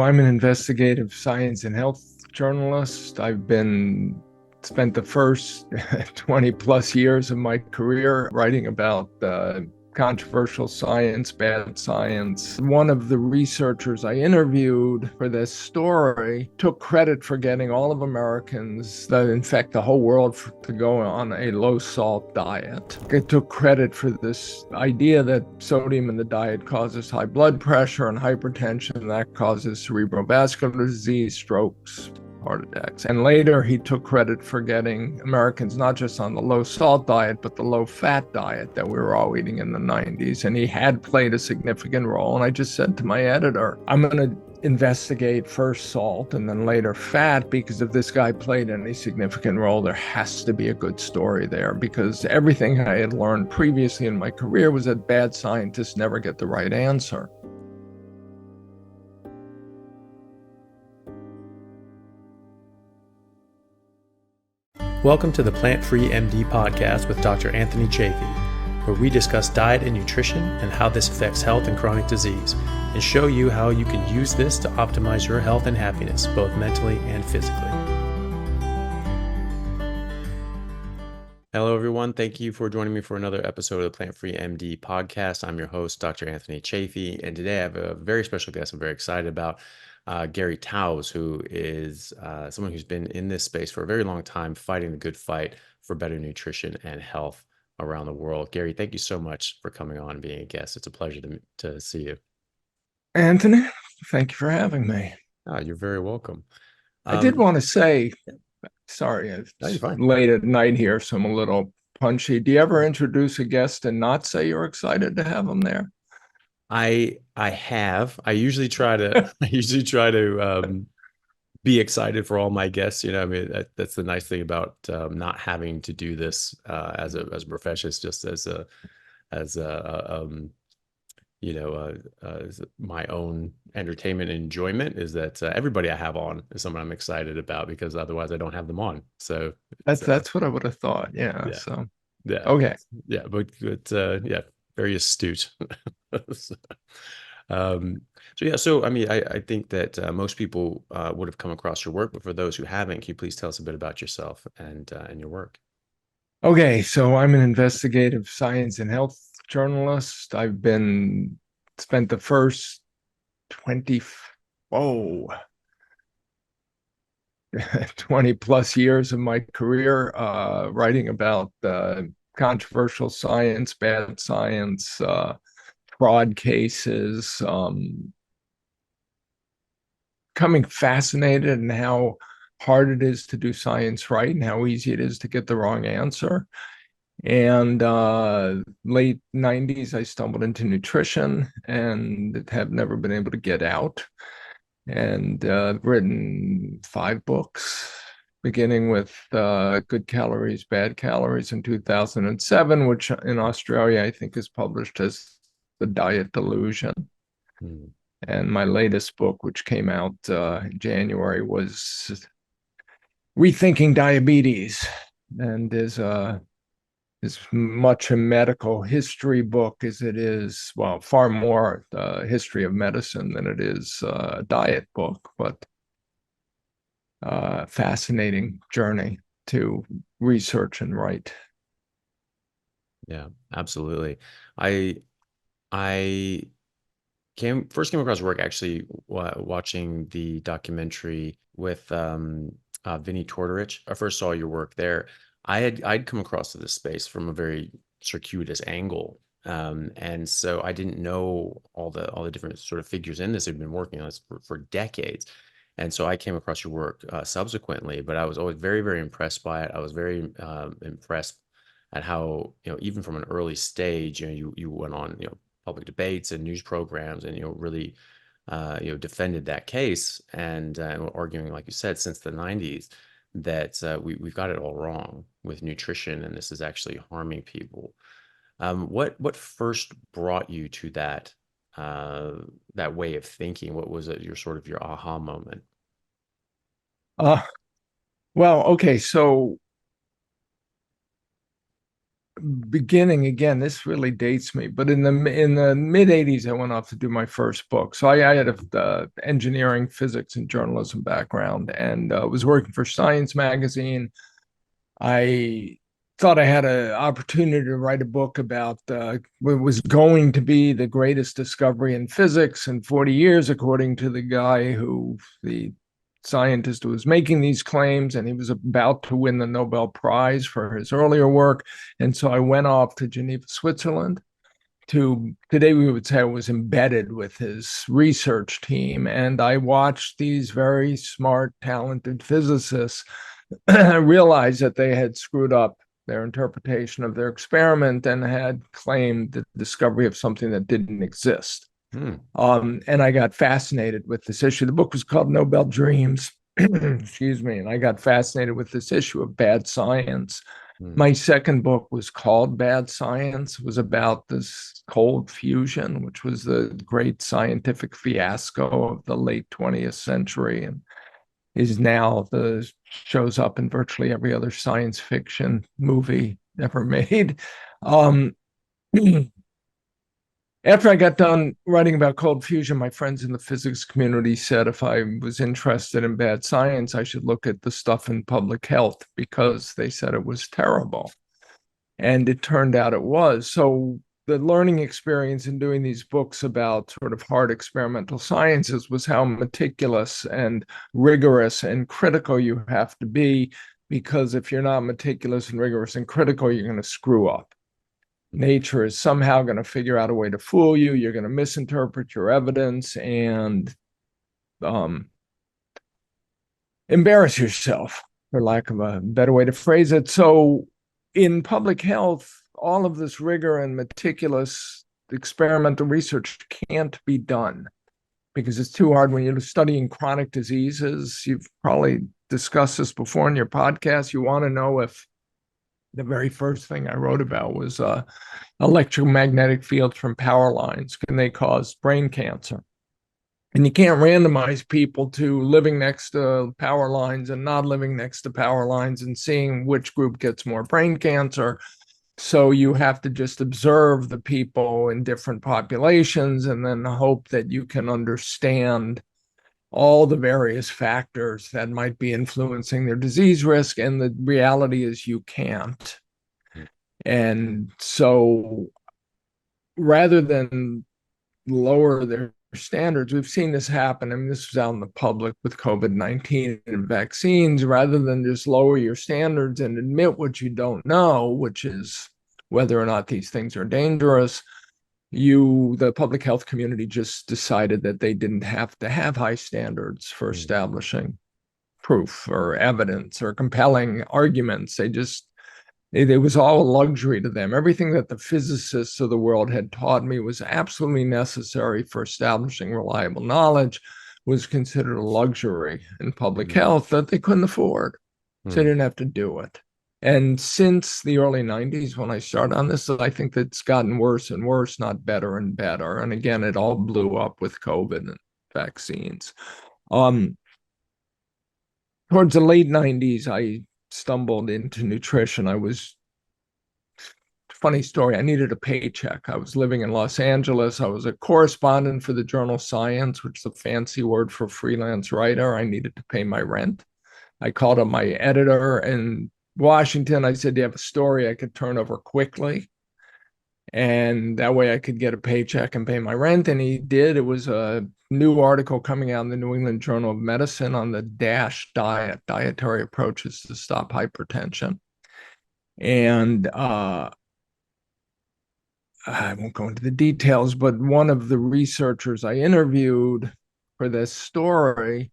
I'm an investigative science and health journalist. Spent the first 20 plus years of my career writing about controversial science, bad science. One of the researchers I interviewed for this story took credit for getting all of Americans, in fact, the whole world, to go on a low salt diet. It took credit for this idea that sodium in the diet causes high blood pressure and hypertension. That causes cerebrovascular disease, strokes, heart attacks. And later he took credit for getting Americans not just on the low salt diet, but the low fat diet that we were all eating in the 90s. And he had played a significant role. And I just said to my editor, I'm going to investigate first salt and then later fat, because if this guy played any significant role, there has to be a good story there, because everything I had learned previously in my career was that bad scientists never get the right answer. Welcome to the Plant-Free MD podcast with Dr. Anthony Chaffee, where we discuss diet and nutrition and how this affects health and chronic disease, and show you how you can use this to optimize your health and happiness, both mentally and physically. Hello, everyone. Thank you for joining me for another episode of the Plant-Free MD podcast. I'm your host, Dr. Anthony Chaffee, and today I have a very special guest I'm very excited about. Gary Taubes, who is someone who's been in this space for a very long time, fighting the good fight for better nutrition and health around the world. Gary, thank you so much for coming on and being a guest. It's a pleasure to see you. Anthony, thank you for having me. You're very welcome. I did want to say, sorry, it's late at night here, so I'm a little punchy. Do you ever introduce a guest and not say you're excited to have them there? I have. I usually try to be excited for all my guests. You know, I mean, that's the nice thing about not having to do this as a profession. It's just as my own entertainment and enjoyment, is that everybody I have on is someone I'm excited about, because otherwise I don't have them on. So that's what I would have thought. Yeah. So yeah. Okay. Yeah, but yeah, very astute. So I mean, I think that most people would have come across your work, but for those who haven't, can you please tell us a bit about yourself and your work? Okay, so I'm an investigative science and health journalist. Spent the first 20 plus years of my career writing about controversial science, bad science, fraud cases, becoming fascinated in how hard it is to do science right and how easy it is to get the wrong answer. And late 90s, I stumbled into nutrition and have never been able to get out. And written 5 books, beginning with Good Calories, Bad Calories in 2007, which in Australia I think is published as The Diet Delusion. And my latest book, which came out in January, was Rethinking Diabetes, and is as much a medical history book as it is, well, far more the history of medicine than it is a diet book, but fascinating journey to research and write. Yeah, absolutely. I first came across work actually watching the documentary with Vinnie Tortorich. I first saw your work there. I'd come across to this space from a very circuitous angle, and so I didn't know all the different sort of figures in this who'd been working on this for decades. And so I came across your work subsequently, but I was always very, very impressed by it. I was very impressed at how, even from an early stage, you went on, public debates and news programs, and really defended that case, and arguing, like you said, since the 90s, that we've got it all wrong with nutrition, and this is actually harming people. What first brought you to that way of thinking? What was it, your aha moment? Well, okay, so beginning, again, this really dates me, but in the mid 80s, I went off to do my first book. So I had a engineering, physics, and journalism background, and was working for Science magazine. I thought I had an opportunity to write a book about what was going to be the greatest discovery in physics in 40 years, according to the scientist who was making these claims, and he was about to win the Nobel Prize for his earlier work. And so I went off to Geneva, Switzerland. Today we would say I was embedded with his research team, and I watched these very smart, talented physicists realize that they had screwed up their interpretation of their experiment and had claimed the discovery of something that didn't exist. And I got fascinated with this issue. The book was called Nobel Dreams. Excuse me. And I got fascinated with this issue of bad science. My second book was called Bad Science. It was about this cold fusion, which was the great scientific fiasco of the late 20th century, and is now shows up in virtually every other science fiction movie ever made. After I got done writing about cold fusion, my friends in the physics community said if I was interested in bad science, I should look at the stuff in public health, because they said it was terrible. And it turned out it was. So the learning experience in doing these books about sort of hard experimental sciences was how meticulous and rigorous and critical you have to be, because if you're not meticulous and rigorous and critical, you're going to screw up. Nature is somehow going to figure out a way to fool you. You're going to misinterpret your evidence and embarrass yourself, for lack of a better way to phrase it. So in public health, all of this rigor and meticulous experimental research can't be done because it's too hard. When you're studying chronic diseases, you've probably discussed this before in your podcast. You want to know if the very first thing I wrote about was electromagnetic fields from power lines. Can they cause brain cancer? And you can't randomize people to living next to power lines and not living next to power lines and seeing which group gets more brain cancer. So you have to just observe the people in different populations and then hope that you can understand all the various factors that might be influencing their disease risk. And the reality is you can't. And so rather than lower their standards, we've seen this happen. I mean, this was out in the public with COVID-19 and vaccines. Rather than just lower your standards and admit what you don't know, which is whether or not these things are dangerous, the public health community just decided that they didn't have to have high standards for establishing proof or evidence or compelling arguments. It was all a luxury to them. Everything that the physicists of the world had taught me was absolutely necessary for establishing reliable knowledge was considered a luxury in public health that they couldn't afford. So they didn't have to do it. And since the early 90s, when I started on this, I think that's gotten worse and worse, not better and better. And again, it all blew up with COVID and vaccines. Towards the late 90s, I stumbled into nutrition. Funny story, I needed a paycheck. I was living in Los Angeles. I was a correspondent for the journal Science, which is a fancy word for freelance writer. I needed to pay my rent. I called up my editor in Washington. I said, do you have a story I could turn over quickly? And that way I could get a paycheck and pay my rent. And he did. It was a new article coming out in the New England Journal of Medicine on the DASH diet, dietary approaches to stop hypertension. And I won't go into the details, but one of the researchers I interviewed for this story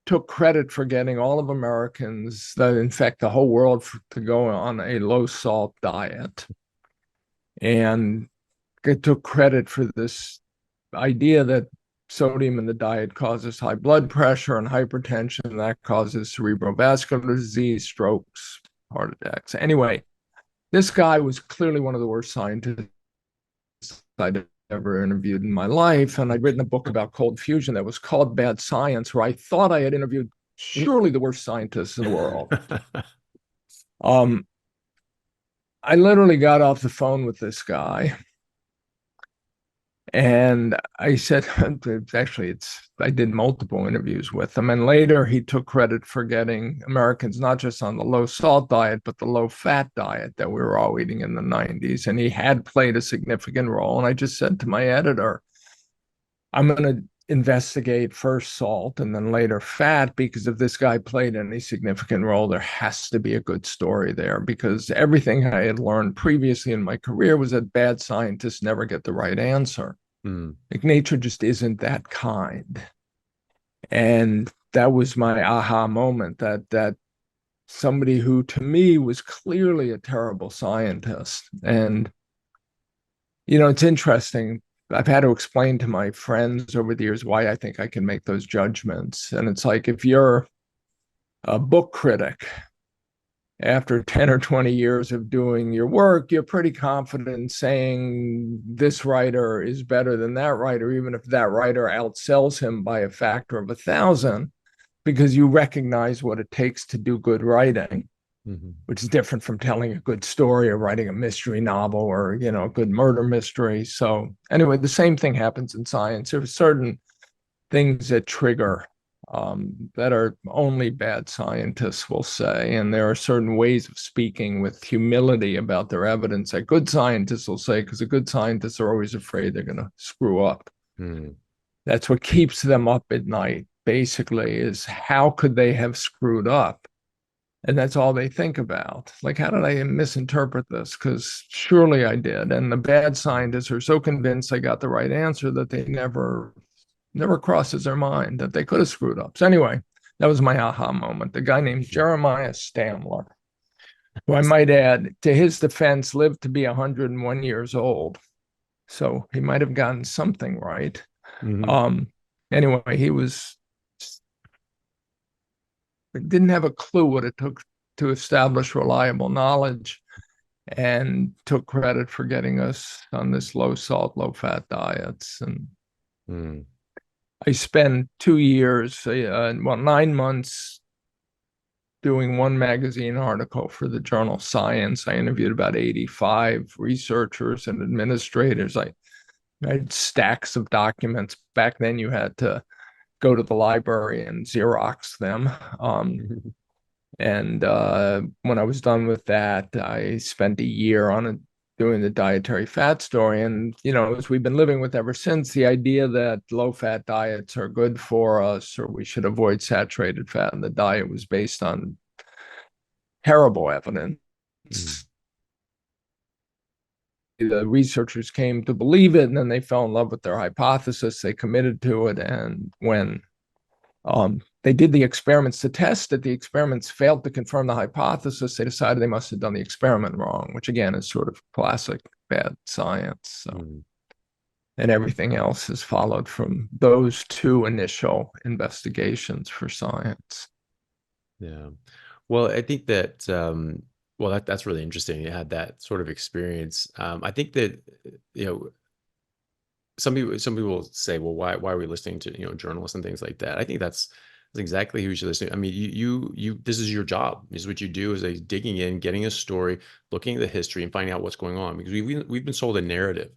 took credit for getting all of Americans, in fact, the whole world, to go on a low-salt diet. And it took credit for this idea that sodium in the diet causes high blood pressure and hypertension. That causes cerebrovascular disease, strokes, heart attacks. Anyway, this guy was clearly one of the worst scientists I'd ever interviewed in my life. And I'd written a book about cold fusion that was called Bad Science, where I thought I had interviewed surely the worst scientists in the world. I literally got off the phone with this guy and I said, actually, I did multiple interviews with him. And later he took credit for getting Americans not just on the low salt diet, but the low fat diet that we were all eating in the 90s. And he had played a significant role. And I just said to my editor, I'm going to investigate first salt and then later fat, because if this guy played any significant role, there has to be a good story there, because everything I had learned previously in my career was that bad scientists never get the right answer. Like nature just isn't that kind. And that was my aha moment, that somebody who to me was clearly a terrible scientist. And it's interesting. I've had to explain to my friends over the years why I think I can make those judgments. And it's like, if you're a book critic, after 10 or 20 years of doing your work, you're pretty confident in saying this writer is better than that writer, even if that writer outsells him by a factor of 1,000, because you recognize what it takes to do good writing. Mm-hmm. Which is different from telling a good story or writing a mystery novel or, a good murder mystery. So anyway, the same thing happens in science. There are certain things that trigger that are only bad scientists will say. And there are certain ways of speaking with humility about their evidence that good scientists will say, because the good scientists are always afraid they're going to screw up. That's what keeps them up at night, basically, is how could they have screwed up? And that's all they think about. Like, how did I misinterpret this? Because surely I did. And the bad scientists are so convinced they got the right answer that they never crosses their mind that they could have screwed up. So anyway, that was my aha moment. The guy named Jeremiah Stamler, who I might add, to his defense, lived to be 101 years old. So he might have gotten something right. Mm-hmm. Anyway, he didn't have a clue what it took to establish reliable knowledge, and took credit for getting us on this low salt, low fat diets. And I spent 2 years, 9 months doing one magazine article for the journal Science. I interviewed about 85 researchers and administrators. I had stacks of documents. Back then you had to go to the library and Xerox them. And when I was done with that, I spent a year on doing the dietary fat story. And, as we've been living with ever since, the idea that low-fat diets are good for us, or we should avoid saturated fat in the diet, was based on terrible evidence. The researchers came to believe it, and then they fell in love with their hypothesis. They committed to it. And when they did the experiments to test it, the experiments failed to confirm the hypothesis. They decided they must have done the experiment wrong, which again is sort of classic bad science. So, and everything else has followed from those two initial investigations for science. Yeah. Well, I think that, that's really interesting. You had that sort of experience. I think that, some people say, well, why are we listening to, journalists and things like that? I think that's exactly who you should listen to. I mean, you this is your job. This is what you do, is like digging in, getting a story, looking at the history and finding out what's going on, because we've been sold a narrative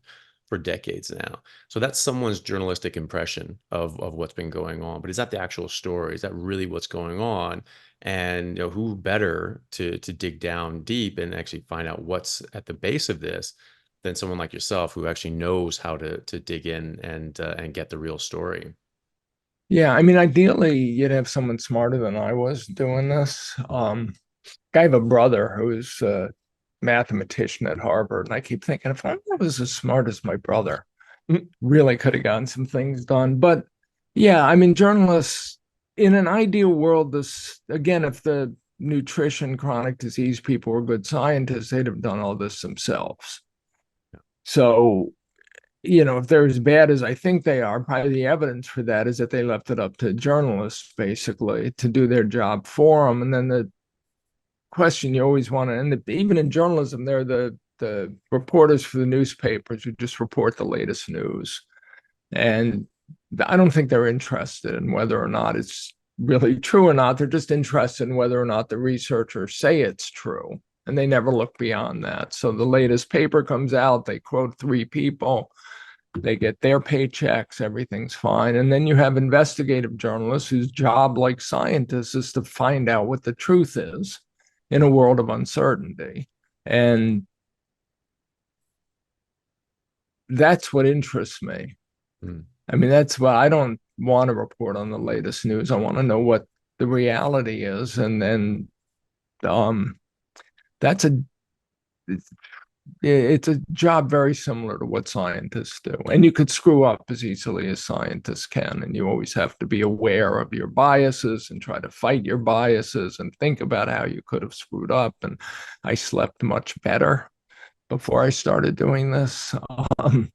for decades now. So that's someone's journalistic impression of what's been going on. But is that the actual story? Is that really what's going on? And who better to dig down deep and actually find out what's at the base of this than someone like yourself, who actually knows how to dig in and get the real story. Yeah, I mean, ideally, you'd have someone smarter than I was doing this. I have a brother who's a mathematician at Harvard, and I keep thinking, if I was as smart as my brother, really could have gotten some things done. But yeah, I mean, journalists, in an ideal world, this again, if the nutrition, chronic disease people were good scientists, they'd have done all this themselves. So, if they're as bad as I think they are, probably the evidence for that is that they left it up to journalists, basically, to do their job for them. And then the question you always want to end up, even in journalism, they're the reporters for the newspapers who just report the latest news. And I don't think they're interested in whether or not it's really true or not. They're just interested in whether or not the researchers say it's true. and they never look beyond that. So the latest paper comes out, they quote 3 people, they get their paychecks, everything's fine. And then you have investigative journalists whose job, like scientists, is to find out what the truth is in a world of uncertainty. And that's what interests me. I mean, that's why I don't want to report on the latest news. I want to know what the reality is. And then that's it's a job very similar to what scientists do. And you could screw up as easily as scientists can. And you always have to be aware of your biases and try to fight your biases and think about how you could have screwed up. And I slept much better before I started doing this,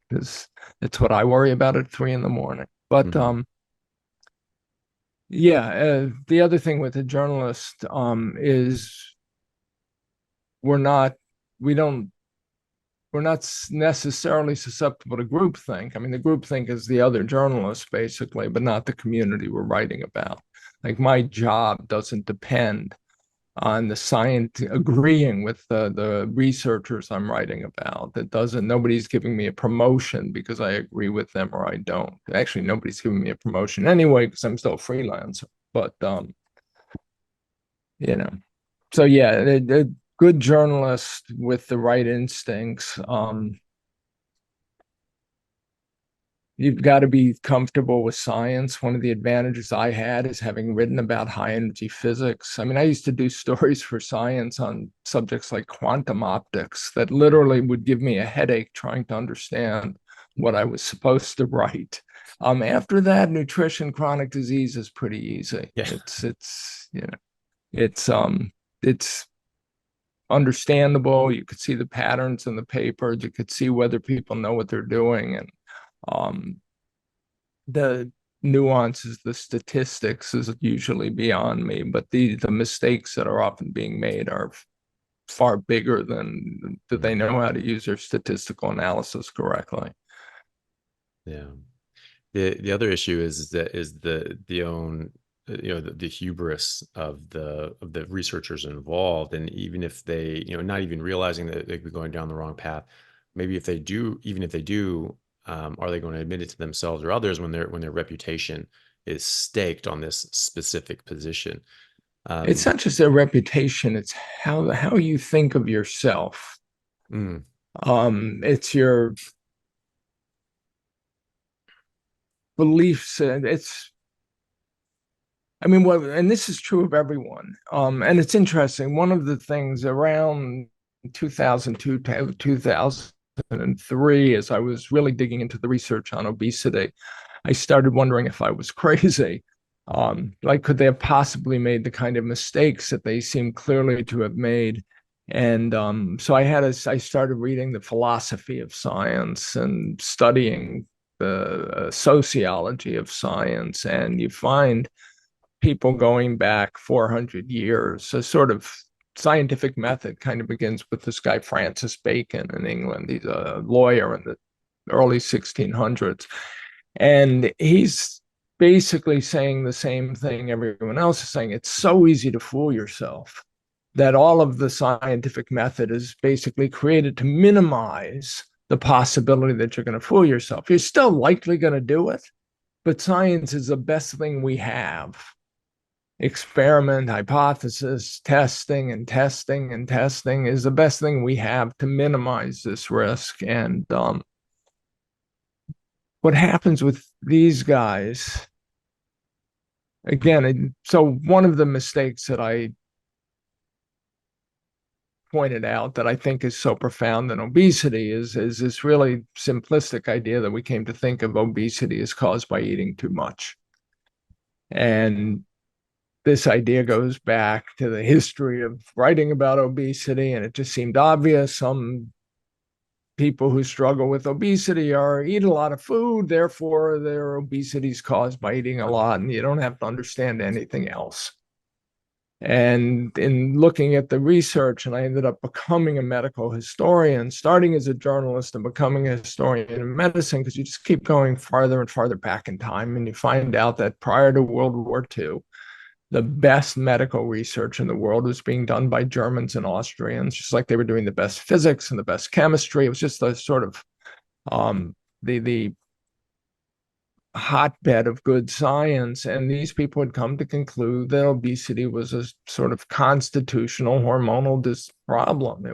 because it's what I worry about at 3 a.m. But yeah, the other thing with a journalist is we're not necessarily susceptible to groupthink. I mean, the groupthink is the other journalists, basically, but not the community we're writing about. Like, my job doesn't depend on the science agreeing with the researchers I'm writing about. Nobody's giving me a promotion because I agree with them or I don't. Actually, nobody's giving me a promotion anyway because I'm still a freelancer. But, so yeah, a good journalist with the right instincts, you've got to be comfortable with science. One of the advantages I had is having written about high energy physics. I mean, I used to do stories for science on subjects like quantum optics that literally would give me a headache trying to understand what I was supposed to write. After that, nutrition, chronic disease is pretty easy. Yeah. It's understandable. You could see the patterns in the papers. You could see whether people know what they're doing. And the nuances, the statistics is usually beyond me, but the mistakes that are often being made are far bigger than do they know how to use their statistical analysis correctly. Yeah. The other issue is the own, the hubris of the researchers involved. And even if they, not even realizing that they'd be going down the wrong path, maybe if they do, even if they do, are they going to admit it to themselves or others when their reputation is staked on this specific position? It's not just their reputation; it's how you think of yourself. It's your beliefs. And this is true of everyone. And it's interesting. One of the things around 2002 to 2003, as I was really digging into the research on obesity, I started wondering if I was crazy. Like, could they have possibly made the kind of mistakes that they seem clearly to have made? And so I started reading the philosophy of science and studying the sociology of science, and you find people going back 400 years. A sort of scientific method kind of begins with this guy, Francis Bacon, in England. He's a lawyer in the early 1600s. And he's basically saying the same thing everyone else is saying. It's so easy to fool yourself that all of the scientific method is basically created to minimize the possibility that you're going to fool yourself. You're still likely going to do it, but science is the best thing we have. Experiment, hypothesis, testing and testing and testing is the best thing we have to minimize this risk. And what happens with these guys, again, so one of the mistakes that I pointed out that I think is so profound in obesity is this really simplistic idea that we came to think of obesity as caused by eating too much. And this idea goes back to the history of writing about obesity, and it just seemed obvious. Some people who struggle with obesity eat a lot of food, therefore their obesity is caused by eating a lot, and you don't have to understand anything else. And in looking at the research, and I ended up becoming a medical historian, starting as a journalist and becoming a historian in medicine, because you just keep going farther and farther back in time, and you find out that prior to World War II, the best medical research in the world was being done by Germans and Austrians, just like they were doing the best physics and the best chemistry. It was just a sort of the hotbed of good science. And these people had come to conclude that obesity was a sort of constitutional hormonal problem.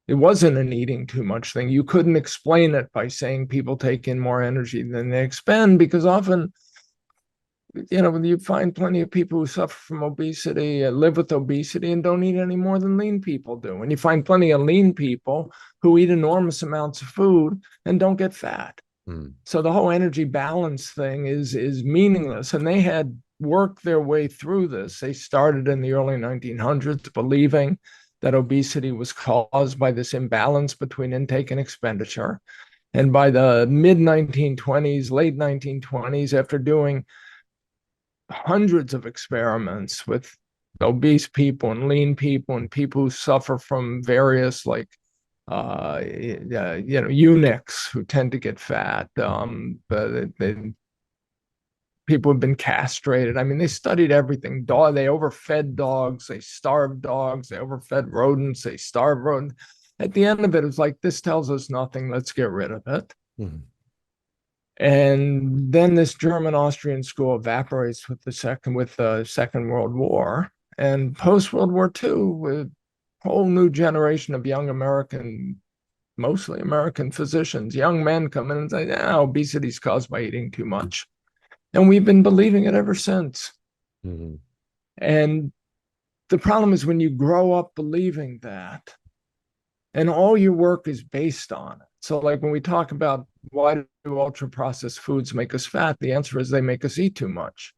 It wasn't an eating too much thing. You couldn't explain it by saying people take in more energy than they expend, because often, you find plenty of people who suffer from obesity, live with obesity, and don't eat any more than lean people do. And you find plenty of lean people who eat enormous amounts of food and don't get fat. So the whole energy balance thing is meaningless. And they had worked their way through this. They started in the early 1900s believing that obesity was caused by this imbalance between intake and expenditure. And by the mid 1920s, late 1920s, after doing hundreds of experiments with obese people and lean people and people who suffer from various eunuchs who tend to get fat, people have been castrated. I mean, they studied everything. They overfed dogs, they starved dogs, they overfed rodents, they starved rodents. At the end of it, it was like, this tells us nothing, let's get rid of it. And then this German-Austrian school evaporates with the Second World War. And post-World War II, with a whole new generation of young mostly American physicians, young men come in and say, obesity is caused by eating too much. And we've been believing it ever since. And the problem is when you grow up believing that, and all your work is based on it. So like when we talk about why do ultra-processed foods make us fat, the answer is they make us eat too much,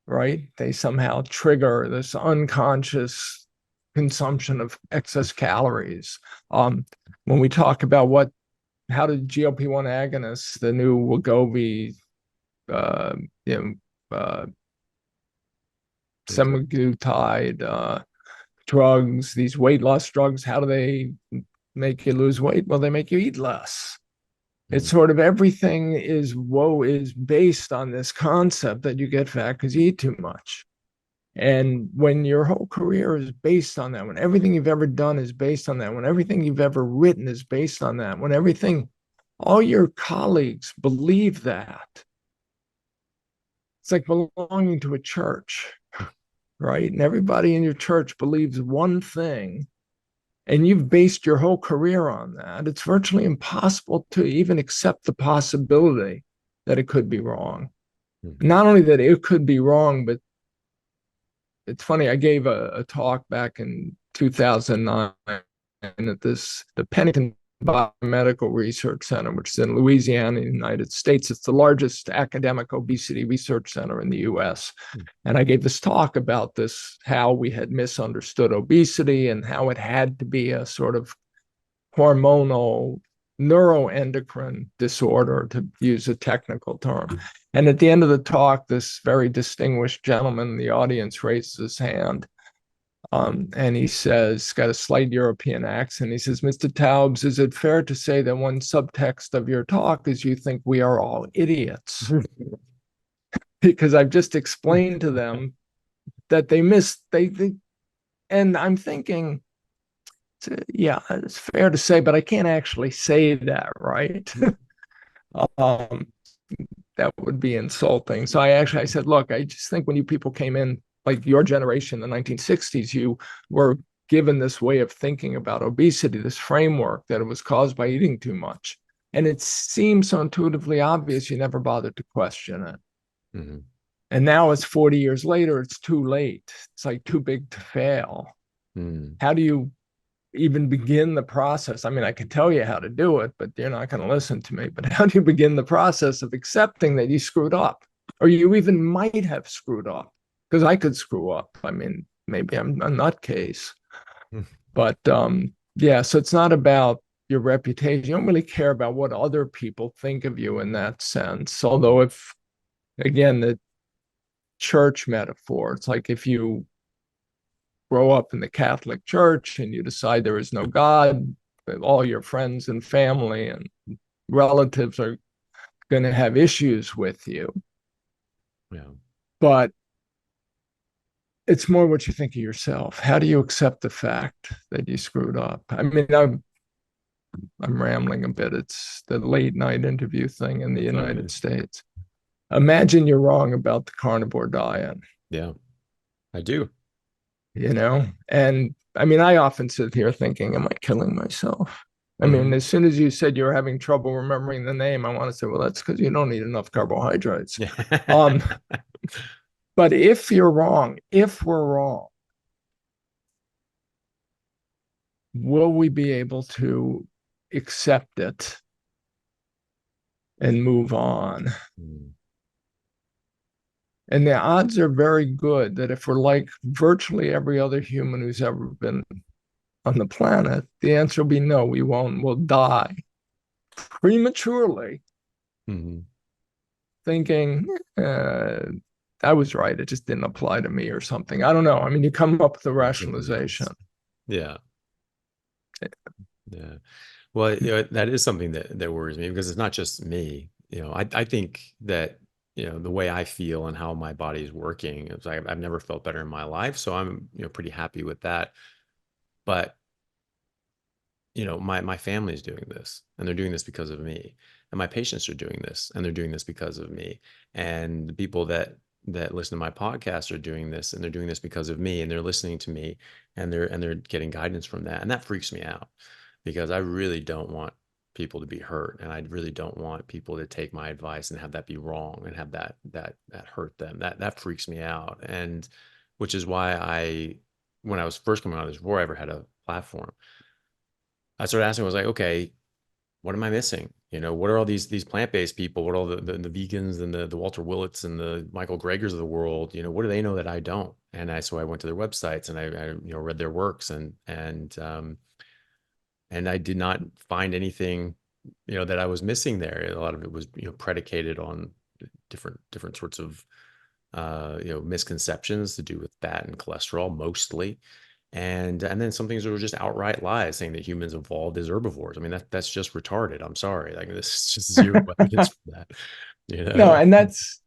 right? They somehow trigger this unconscious consumption of excess calories. When we talk about how did GLP-1 agonists, the new Wegovy, semaglutide drugs, these weight loss drugs, how do they make you lose weight? Well, they make you eat less. It's sort of everything is based on this concept that you get fat because you eat too much. And when your whole career is based on that, when everything you've ever done is based on that, when everything you've ever written is based on that, when all your colleagues believe that, it's like belonging to a church, right? And everybody in your church believes one thing, and you've based your whole career on that. It's virtually impossible to even accept the possibility that it could be wrong. Not only that it could be wrong, but it's funny, I gave a talk back in 2009 at the Pennington Biomedical Research Center, which is in Louisiana, in the United States. It's the largest academic obesity research center in the US. And I gave this talk about this, how we had misunderstood obesity and how it had to be a sort of hormonal neuroendocrine disorder, to use a technical term. And at the end of the talk, this very distinguished gentleman in the audience raises his hand. And he says, got a slight European accent. He says, "Mr. Taubes, is it fair to say that one subtext of your talk is you think we are all idiots?" Because I've just explained to them that and I'm thinking, yeah, it's fair to say, but I can't actually say that, right? That would be insulting. So I said, look, I just think when you people came in, like your generation in the 1960s, you were given this way of thinking about obesity, this framework that it was caused by eating too much. And it seems so intuitively obvious, you never bothered to question it. And now it's 40 years later, it's too late. It's like too big to fail. How do you even begin the process? I mean, I could tell you how to do it, but you're not going to listen to me. But how do you begin the process of accepting that you screwed up, or you even might have screwed up? Because I could screw up. I mean, maybe I'm a nutcase. But yeah, so it's not about your reputation. You don't really care about what other people think of you in that sense. Although if, again, the church metaphor, it's like if you grow up in the Catholic Church and you decide there is no God, all your friends and family and relatives are going to have issues with you. Yeah. But it's more what you think of yourself. How do you accept the fact that you screwed up? I mean, I'm rambling a bit. It's the late night interview thing in the United States. Imagine you're wrong about the carnivore diet. Yeah, I do. And I mean, I often sit here thinking, am I killing myself? I mean, as soon as you said you're having trouble remembering the name, I want to say, well, that's because you don't eat enough carbohydrates. Yeah. But if you're wrong, if we're wrong, will we be able to accept it and move on? And the odds are very good that if we're like virtually every other human who's ever been on the planet, the answer will be no, we won't. We'll die prematurely, thinking, I was right. It just didn't apply to me or something. I don't know. I mean, you come up with a rationalization. Yeah. Yeah. Well, that is something that worries me, because it's not just me. I think that, the way I feel and how my body is working, it's like I've never felt better in my life. So I'm, pretty happy with that. But, my family is doing this, and they're doing this because of me. And my patients are doing this, and they're doing this because of me. And the people that listen to my podcast are doing this, and they're doing this because of me, and they're listening to me, and they're getting guidance from that. And that freaks me out, because I really don't want people to be hurt, and I really don't want people to take my advice and have that be wrong and have that hurt them. That freaks me out. And which is why when I was first coming on this, before I ever had a platform, I started asking, I was like, okay, what am I missing? What are all these plant-based people? What are all the vegans and the Walter Willits and the Michael Gregors of the world? What do they know that I don't? And so I went to their websites, and I read their works, and I did not find anything, that I was missing there. A lot of it was, predicated on different sorts of, misconceptions to do with fat and cholesterol mostly. And then some things that were just outright lies, saying that humans evolved as herbivores. I mean, that's just retarded. I'm sorry. Like, this is just zero evidence for that. No, and that's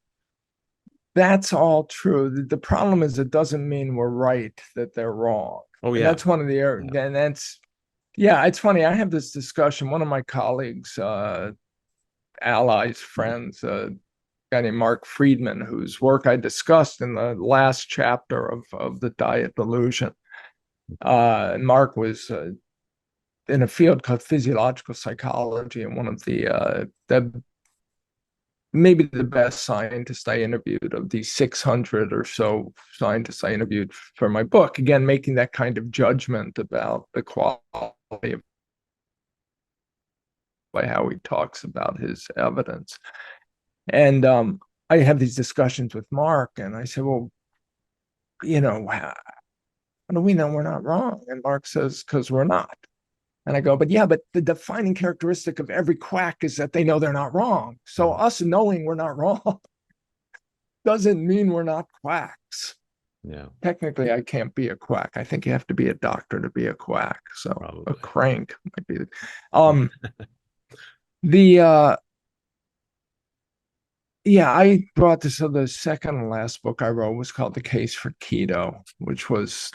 all true. The problem is, it doesn't mean we're right that they're wrong. Oh, And yeah. that's one of the areas. And it's funny. I have this discussion. One of my colleagues, allies, friends, a guy named Mark Friedman, whose work I discussed in the last chapter of The Diet Delusion. Mark was in a field called physiological psychology, and one of the maybe the best scientist I interviewed of the 600 or so scientists I interviewed for my book. Again, making that kind of judgment about the quality of by how he talks about his evidence. And I have these discussions with Mark, and I said, well, how do we know we're not wrong? And Mark says, because we're not. And I go, but the defining characteristic of every quack is that they know they're not wrong. So us knowing we're not wrong doesn't mean we're not quacks. Yeah. Technically, I can't be a quack. I think you have to be a doctor to be a quack. So probably. A crank might be. I brought this. So the second and last book I wrote was called The Case for Keto, which was,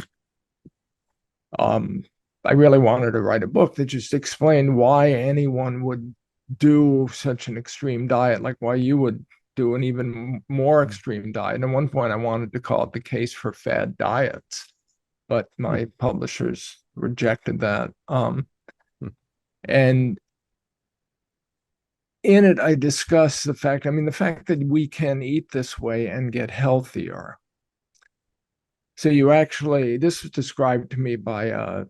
I really wanted to write a book that just explained why anyone would do such an extreme diet, like why you would do an even more extreme diet. And at one point, I wanted to call it The Case for Fad Diets, but my publishers rejected that. And in it, I discuss the fact that we can eat this way and get healthier. So this was described to me by a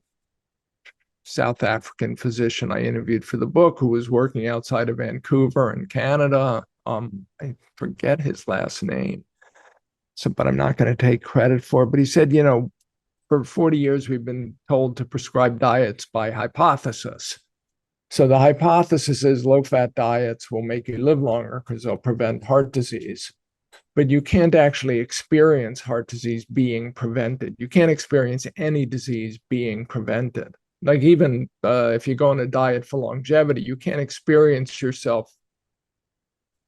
South African physician I interviewed for the book, who was working outside of Vancouver in Canada. I forget his last name, but I'm not going to take credit for it. But he said, for 40 years, we've been told to prescribe diets by hypothesis. So the hypothesis is low-fat diets will make you live longer because they'll prevent heart disease. But you can't actually experience heart disease being prevented. You can't experience any disease being prevented. Like even if you go on a diet for longevity, you can't experience yourself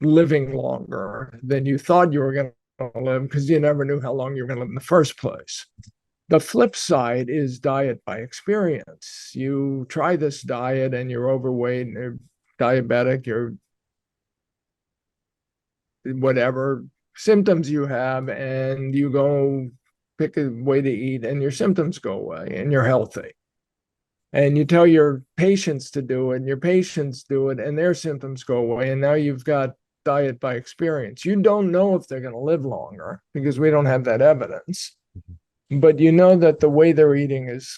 living longer than you thought you were going to live because you never knew how long you were going to live in the first place. The flip side is diet by experience. You try this diet and you're overweight and you're diabetic, you're whatever symptoms you have, and you go pick a way to eat and your symptoms go away and you're healthy. And you tell your patients to do it and your patients do it and their symptoms go away. And now you've got diet by experience. You don't know if they're going to live longer because we don't have that evidence. But you know that the way they're eating has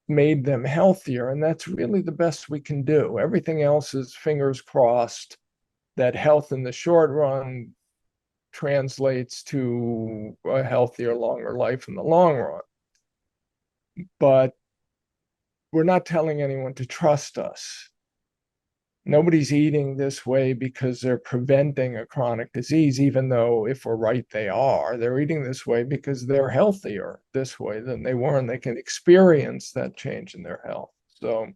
made them healthier. And that's really the best we can do. Everything else is fingers crossed that health in the short run translates to a healthier, longer life in the long run. But we're not telling anyone to trust us. Nobody's eating this way because they're preventing a chronic disease, even though if we're right, they are. They're eating this way because they're healthier this way than they were, and they can experience that change in their health. So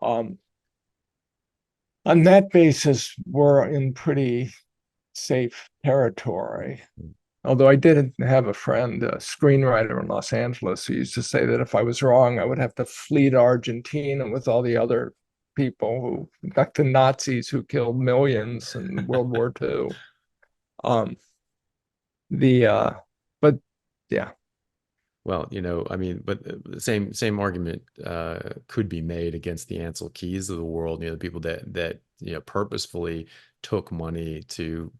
on that basis, we're in pretty safe territory. Although I did have a friend, a screenwriter in Los Angeles, who used to say that if I was wrong, I would have to flee to Argentina with all the other people who, like the Nazis who killed millions in World War II. But yeah. Well, I mean, but the same argument could be made against the Ansel Keys of the world. The people that purposefully took money to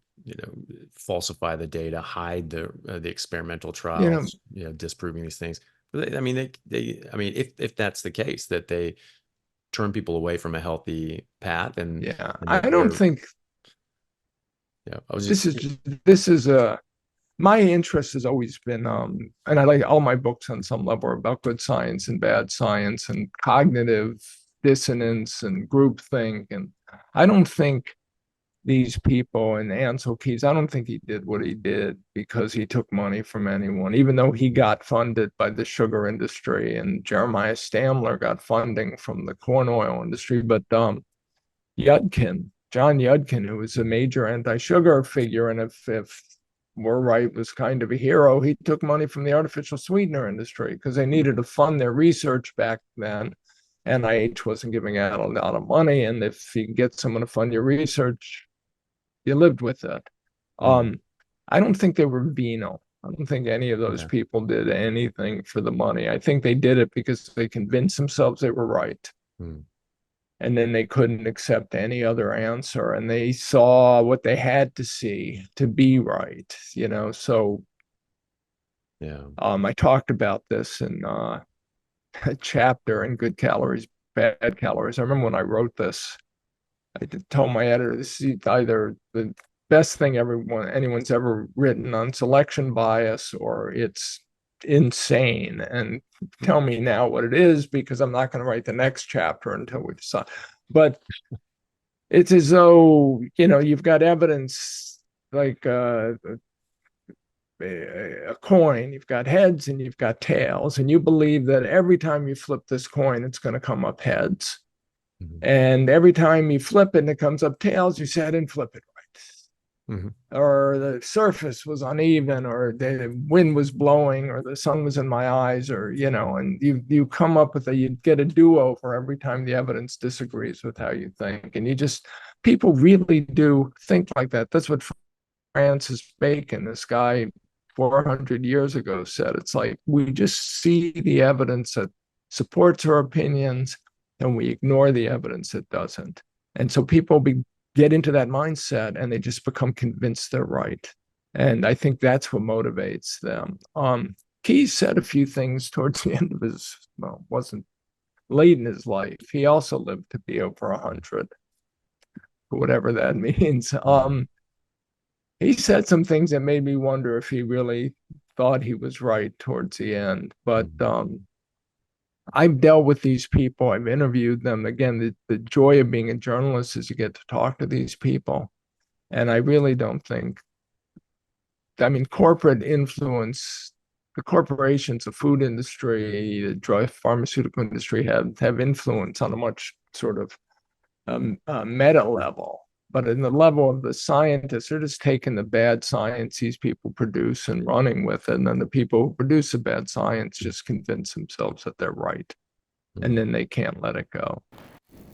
falsify the data, hide the experimental trials, disproving these things. But I mean, I mean, if that's the case, that they turn people away from a healthy path, and yeah, and I that don't think I was just this is a my interest has always been and I like all my books on some level are about good science and bad science and cognitive dissonance and groupthink. And I don't think these people and Ansel Keys, I don't think he did what he did because he took money from anyone, even though he got funded by the sugar industry and Jeremiah Stamler got funding from the corn oil industry. But John Yudkin, who was a major anti-sugar figure, and if we're right, was kind of a hero, he took money from the artificial sweetener industry because they needed to fund their research back then. NIH wasn't giving out a lot of money, and if you get someone to fund your research, you lived with it. I don't think they were venal. I don't think any of those people did anything for the money. I think they did it because they convinced themselves they were right. And then they couldn't accept any other answer. And they saw what they had to see to be right, So I talked about this in a chapter in Good Calories, Bad Calories. I remember when I wrote this, I told my editor, this is either the best thing anyone's ever written on selection bias, or it's insane. And tell me now what it is, because I'm not going to write the next chapter until we decide. But it's as though, you've got evidence like a coin, you've got heads and you've got tails, and you believe that every time you flip this coin, it's going to come up heads. And every time you flip it and it comes up tails, you say, I didn't flip it right. Or the surface was uneven, or the wind was blowing, or the sun was in my eyes, or, and you come up with you get a do-over every time the evidence disagrees with how you think. And people really do think like that. That's what Francis Bacon, this guy 400 years ago, said. It's like we just see the evidence that supports our opinions, and we ignore the evidence that doesn't. And so people get into that mindset and they just become convinced they're right. And I think that's what motivates them. Keyes said a few things towards the end of wasn't late in his life. He also lived to be over 100, whatever that means. He said some things that made me wonder if he really thought he was right towards the end. But I've dealt with these people. I've interviewed them. Again, the joy of being a journalist is you get to talk to these people. And I really don't think, corporate influence, the corporations, the food industry, the drug pharmaceutical industry have influence on a much sort of meta level. But in the level of the scientists, they're just taking the bad science these people produce and running with it. And then the people who produce the bad science just convince themselves that they're right. And then they can't let it go.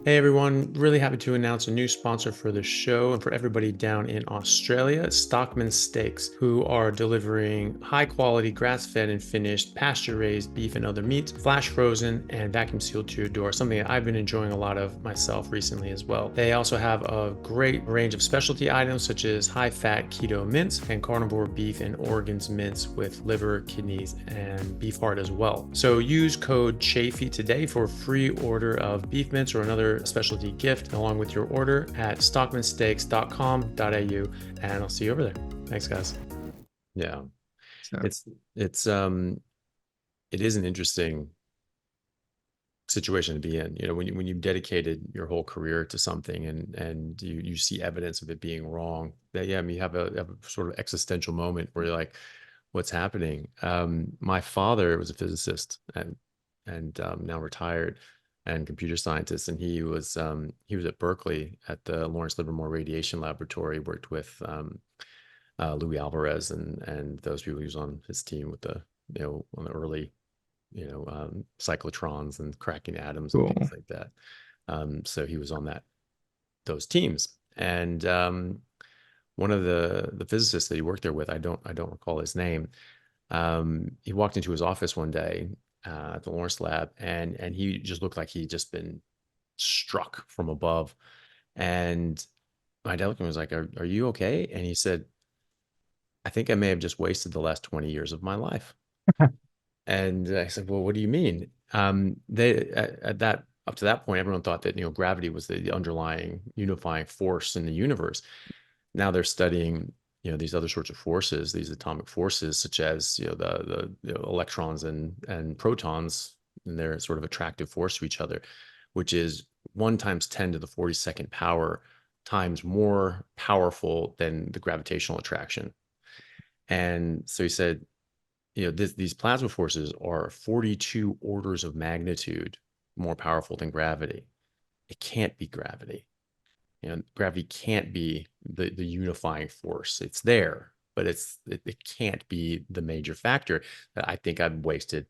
Hey everyone, really happy to announce a new sponsor for the show and for everybody down in Australia, Stockman Steaks, who are delivering high quality grass-fed and finished pasture-raised beef and other meats, flash frozen and vacuum sealed to your door, something that I've been enjoying a lot of myself recently as well. They also have a great range of specialty items such as high-fat keto mince and carnivore beef and organs mince with liver, kidneys, and beef heart as well. So use code Chaffee today for a free order of beef mince or another specialty gift along with your order at stockmansteaks.com.au, and I'll see you over there. Thanks, guys. Yeah, So, it is an interesting situation to be in. You know, when you've dedicated your whole career to something and you see evidence of it being wrong, that you have a sort of existential moment where you're like, what's happening? My father was a physicist and now retired, and computer scientist, and he was at Berkeley at the Lawrence Livermore Radiation Laboratory. Worked with Louis Alvarez and those people. He was on his team with the on the early cyclotrons and cracking atoms and cool. things like that. So he was on those teams, and one of the physicists that he worked there with, I don't recall his name. He walked into his office one day at the Lawrence lab, and he just looked like he'd just been struck from above. And my dad looked at him and was like, are you okay? And he said, I think I may have just wasted the last 20 years of my life. And I said, well, what do you mean? They up to that point, everyone thought that gravity was the underlying unifying force in the universe. Now they're studying these other sorts of forces, these atomic forces, such as the electrons and protons, and their sort of attractive force to each other, which is 1 × 10⁻42 power times more powerful than the gravitational attraction. And so he said, these plasma forces are 42 orders of magnitude more powerful than gravity. It can't be gravity. Gravity can't be the unifying force. It's there, but it can't be the major factor. That I think I've wasted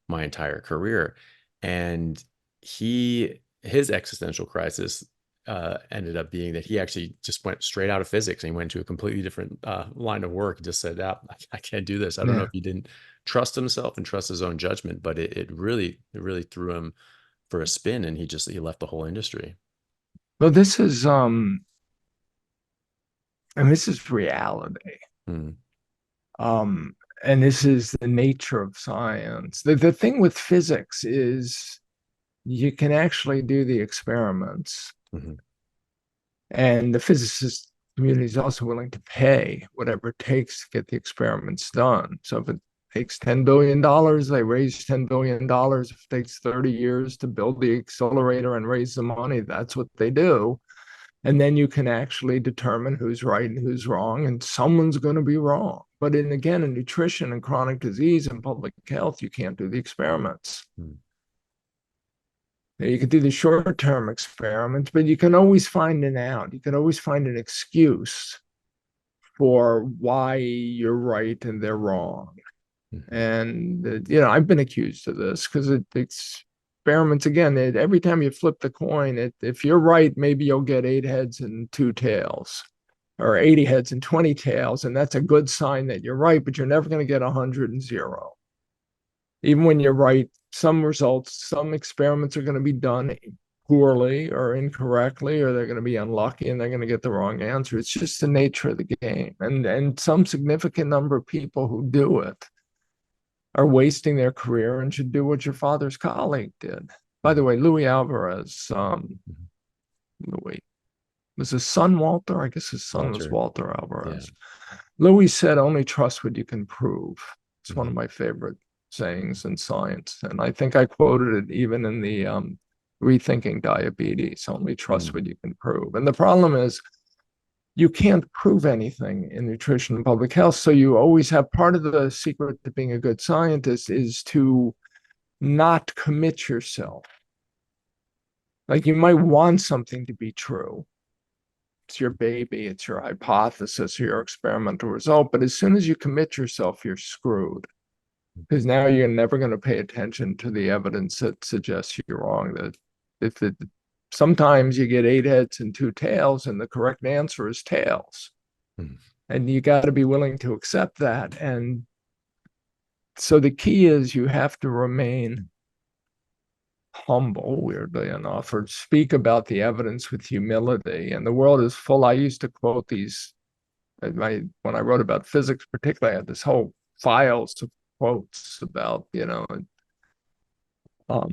my entire career. And his existential crisis ended up being that he actually just went straight out of physics and he went to a completely different line of work. He just said, I can't do this. I don't know if he didn't trust himself and trust his own judgment, but it really threw him for a spin, and he left the whole industry. Well, this is and this is reality. Mm. And this is the nature of science. The thing with physics is you can actually do the experiments, and the physicist community is also willing to pay whatever it takes to get the experiments done. So if it takes $10 billion, they raise $10 billion. If it takes 30 years to build the accelerator and raise the money, that's what they do. And then you can actually determine who's right and who's wrong, and someone's going to be wrong. But again, in nutrition and chronic disease and public health, you can't do the experiments. You can do the short-term experiments, but you can always find an out. You can always find an excuse for why you're right and they're wrong. And I've been accused of this because experiments, again, every time you flip the coin, if you're right, maybe you'll get 8 heads and 2 tails, or 80 heads and 20 tails, and that's a good sign that you're right, but you're never going to get 100 and 0. Even when you're right, some experiments are going to be done poorly or incorrectly, or they're going to be unlucky and they're going to get the wrong answer. It's just the nature of the game. And some significant number of people who do it are wasting their career and should do what your father's colleague did. By the way, Louis Alvarez, Louis, was his son Walter? I guess his son was Walter Alvarez. Yeah. Louis said, only trust what you can prove. It's one of my favorite sayings in science. And I think I quoted it even in the Rethinking Diabetes, only trust what you can prove. And the problem is, you can't prove anything in nutrition and public health. So you always have, part of the secret to being a good scientist is to not commit yourself. Like, you might want something to be true, it's your baby, it's your hypothesis or your experimental result. But as soon as you commit yourself, you're screwed, because now you're never going to pay attention to the evidence that suggests you're wrong. That if it, sometimes you get 8 heads and 2 tails, and the correct answer is tails. Mm. And you got to be willing to accept that. And so the key is you have to remain humble, weirdly enough, or speak about the evidence with humility. And the world is full. I used to quote these, when I wrote about physics, particularly, I had this whole files of quotes about, um,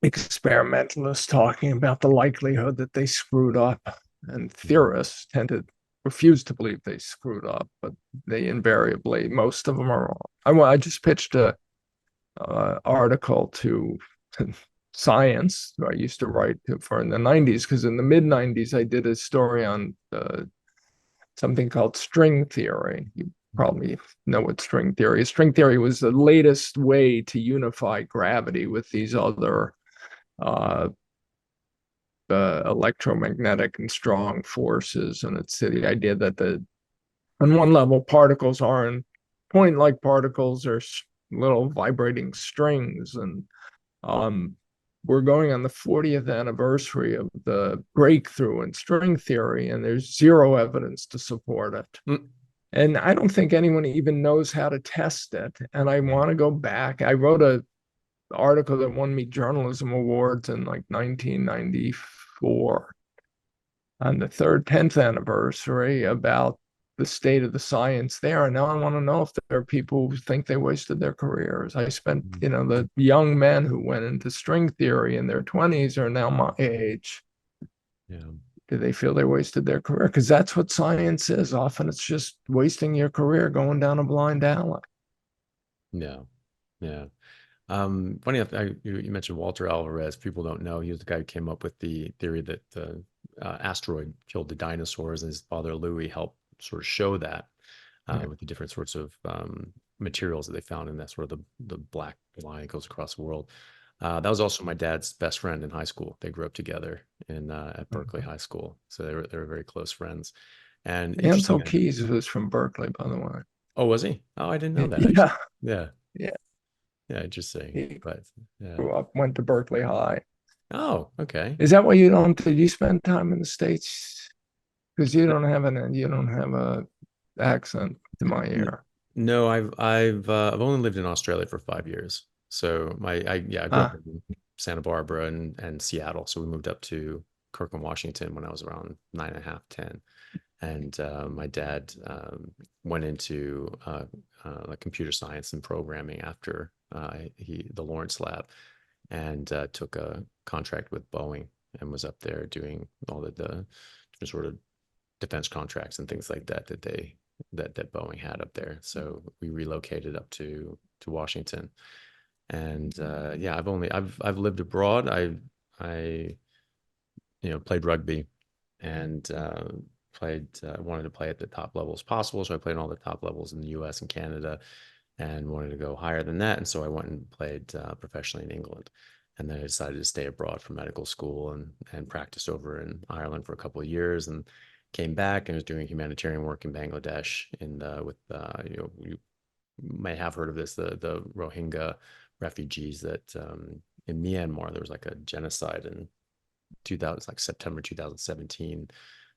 experimentalists talking about the likelihood that they screwed up. And theorists tend to refuse to believe they screwed up, but they invariably, most of them are wrong. I just pitched a article to Science, who I used to write for in the 90s, because in the mid 90s, I did a story on something called string theory. You probably know what string theory is. String theory was the latest way to unify gravity with these other electromagnetic and strong forces. And it's the idea that on one level, particles aren't point-like particles, are little vibrating strings. And we're going on the 40th anniversary of the breakthrough in string theory, and there's zero evidence to support it. Mm. And I don't think anyone even knows how to test it. And I want to go back. I wrote an article that won me journalism awards in like 1994 on the 10th anniversary about the state of the science there. And now I want to know if there are people who think they wasted their careers. I spent, the young men who went into string theory in their 20s are now my age. Yeah. Do they feel they wasted their career? Because that's what science is. Often it's just wasting your career going down a blind alley. Yeah. Yeah. Funny enough, you mentioned Walter Alvarez. People don't know he was the guy who came up with the theory that the asteroid killed the dinosaurs, and his father Louis helped sort of show that with the different sorts of materials that they found in that sort of the black line that goes across the world. That was also my dad's best friend in high school. They grew up together at Berkeley High School, so they were very close friends. And Ansel interesting. Keys was from Berkeley, by the way. Oh, was he? Oh, I didn't know that. Actually. Yeah. Yeah. Yeah. Yeah, interesting. He But yeah. grew up, went to Berkeley High. Oh, okay. Is that why did you spend time in the States? Because you don't have a accent to my ear. No, I've only lived in Australia for 5 years. So I grew up in Santa Barbara and Seattle. So we moved up to Kirkland, Washington when I was around 9.5, 10. And my dad went into like computer science and programming after the Lawrence Lab, and took a contract with Boeing and was up there doing all the different sort of defense contracts and things like that that Boeing had up there. So we relocated up to Washington, and yeah, I've lived abroad. I played rugby, and wanted to play at the top levels possible. So I played all the top levels in the US and Canada, and wanted to go higher than that. And so I went and played professionally in England. And then I decided to stay abroad for medical school and practiced over in Ireland for a couple of years, and came back and was doing humanitarian work in Bangladesh with you may have heard of this, the Rohingya refugees that in Myanmar, there was like a genocide in like September 2017,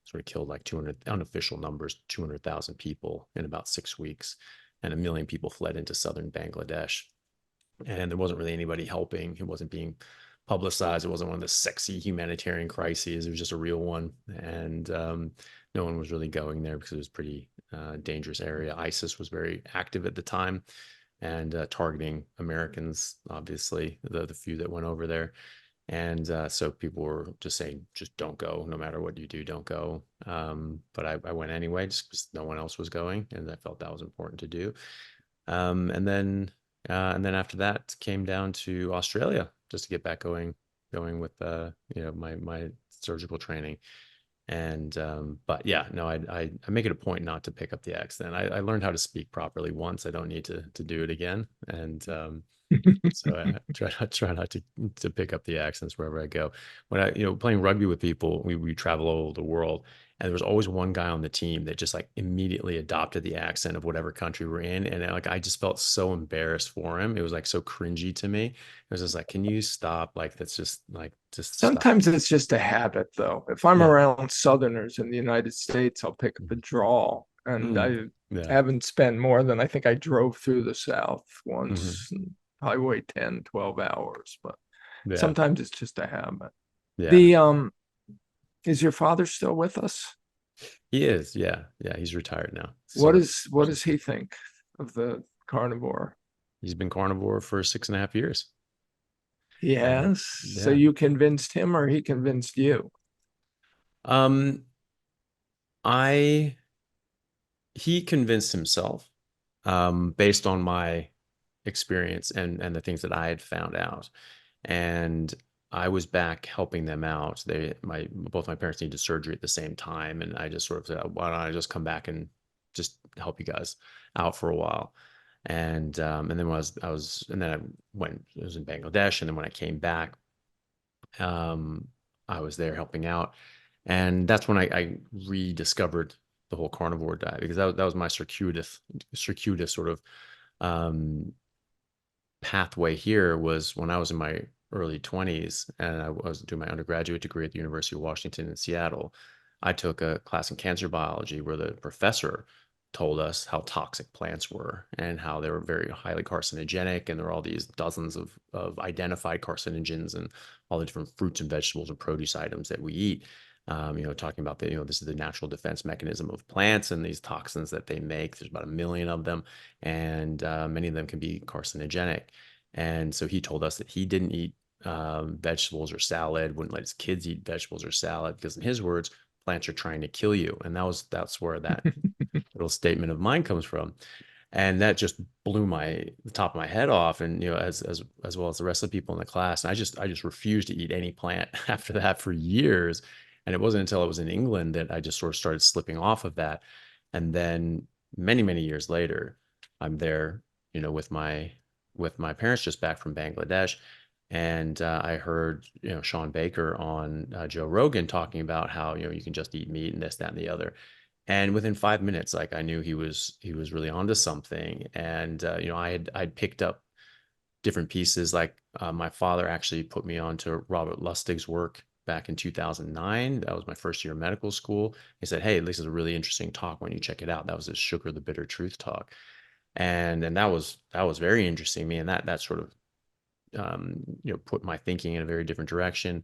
sort of killed like 200, unofficial numbers, 200,000 people in about 6 weeks, and 1 million people fled into southern Bangladesh. And there wasn't really anybody helping. It wasn't being publicized. It wasn't one of the sexy humanitarian crises. It was just a real one. And no one was really going there because it was a pretty dangerous area. ISIS was very active at the time and targeting Americans, obviously, the few that went over there. And so people were just saying, just don't go. No matter what you do, don't go. But I went anyway, just because no one else was going. And I felt that was important to do. And then after that came down to Australia just to get back going with my surgical training. And but yeah, no, I make it a point not to pick up the accent. I learned how to speak properly once. I don't need to do it again. And So I try not to pick up the accents wherever I go. When I, playing rugby with people, we travel all over the world, and there was always one guy on the team that just like immediately adopted the accent of whatever country we're in, and like I just felt so embarrassed for him. It was like so cringy to me. It was just like, can you stop? Like that's just like just stop. Sometimes it's just a habit, though. If I'm Yeah. around Southerners in the United States, I'll pick up a drawl. And Mm. I Yeah. haven't spent more than I think I drove through the South Hmm. once, highway 10, 12 hours. But Yeah. sometimes it's just a habit. Yeah. The is your father still with us? He is. Yeah. Yeah. He's retired now. What Summer. is what does he think of the carnivore? He's been carnivore for 6.5 years. He And has. So yeah. you convinced him or he convinced you? Um, I he convinced himself, based on my experience and the things that I had found out. And I was back helping them out. Both my parents needed surgery at the same time, and I just sort of said, why don't I just come back and just help you guys out for a while? And then when and then I was in Bangladesh, and then when I came back, um, I was there helping out, and that's when I rediscovered the whole carnivore diet, because that was my circuitous sort of um, pathway here. Was when I was in my early 20s and I was doing my undergraduate degree at the University of Washington in Seattle. I took a class in cancer biology where the professor told us how toxic plants were and how they were very highly carcinogenic, and there were all these dozens of identified carcinogens and all the different fruits and vegetables and produce items that we eat. Talking about this is the natural defense mechanism of plants and these toxins that they make. There's about 1 million of them, and many of them can be carcinogenic. And so he told us that he didn't eat vegetables or salad, wouldn't let his kids eat vegetables or salad because, in his words, plants are trying to kill you. And that's where that little statement of mine comes from. And that just blew the top of my head off, and as well as the rest of the people in the class. And I just refused to eat any plant after that for years. And it wasn't until I was in England that I just sort of started slipping off of that. And then many years later, I'm there, with my parents just back from Bangladesh, and I heard Sean Baker on Joe Rogan talking about how you can just eat meat and this, that, and the other. And within 5 minutes, like I knew he was really onto something. And I'd picked up different pieces. Like my father actually put me on to Robert Lustig's work back in 2009. That was my first year of medical school. He said, "Hey, this is a really interesting talk when you check it out." That was his Sugar the Bitter Truth talk. And that was very interesting to me. And that sort of put my thinking in a very different direction.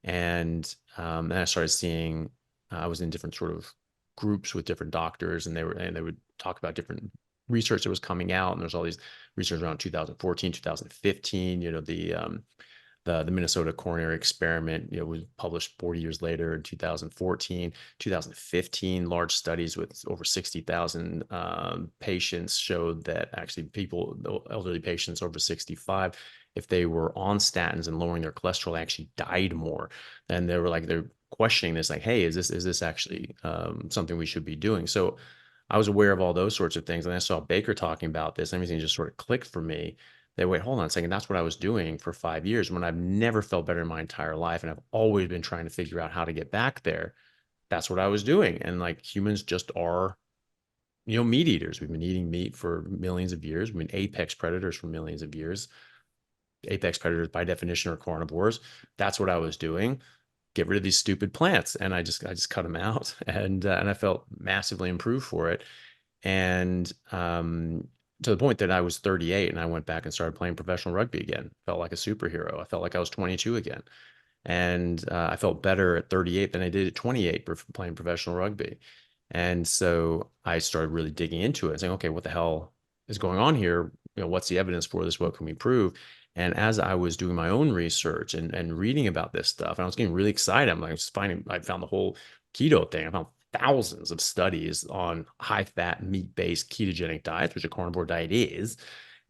And then I started seeing, I was in different sort of groups with different doctors, and they would talk about different research that was coming out. And there's all these research around 2014, 2015. The Minnesota coronary experiment, was published 40 years later in 2014. 2015, large studies with over 60,000 patients showed that actually elderly patients over 65, if they were on statins and lowering their cholesterol, actually died more. And they're questioning this, like, hey, is this actually something we should be doing? So I was aware of all those sorts of things. And I saw Baker talking about this, and everything just sort of clicked for me. That, wait, hold on a second. That's what I was doing for 5 years when I've never felt better in my entire life. And I've always been trying to figure out how to get back there. That's what I was doing. And like, humans just are, meat eaters. We've been eating meat for millions of years. We've been apex predators for millions of years. Apex predators by definition are carnivores. That's what I was doing. Get rid of these stupid plants. And I just cut them out, and I felt massively improved for it. And to the point that I was 38 and I went back and started playing professional rugby again. Felt like a superhero. I felt like I was 22 again. And I felt better at 38 than I did at 28 for playing professional rugby. And so I started really digging into it and saying, okay, what the hell is going on here? What's the evidence for this? What can we prove? And as I was doing my own research and reading about this stuff, and I was getting really excited. I found the whole keto thing. I found thousands of studies on high fat, meat based ketogenic diets, which a carnivore diet is.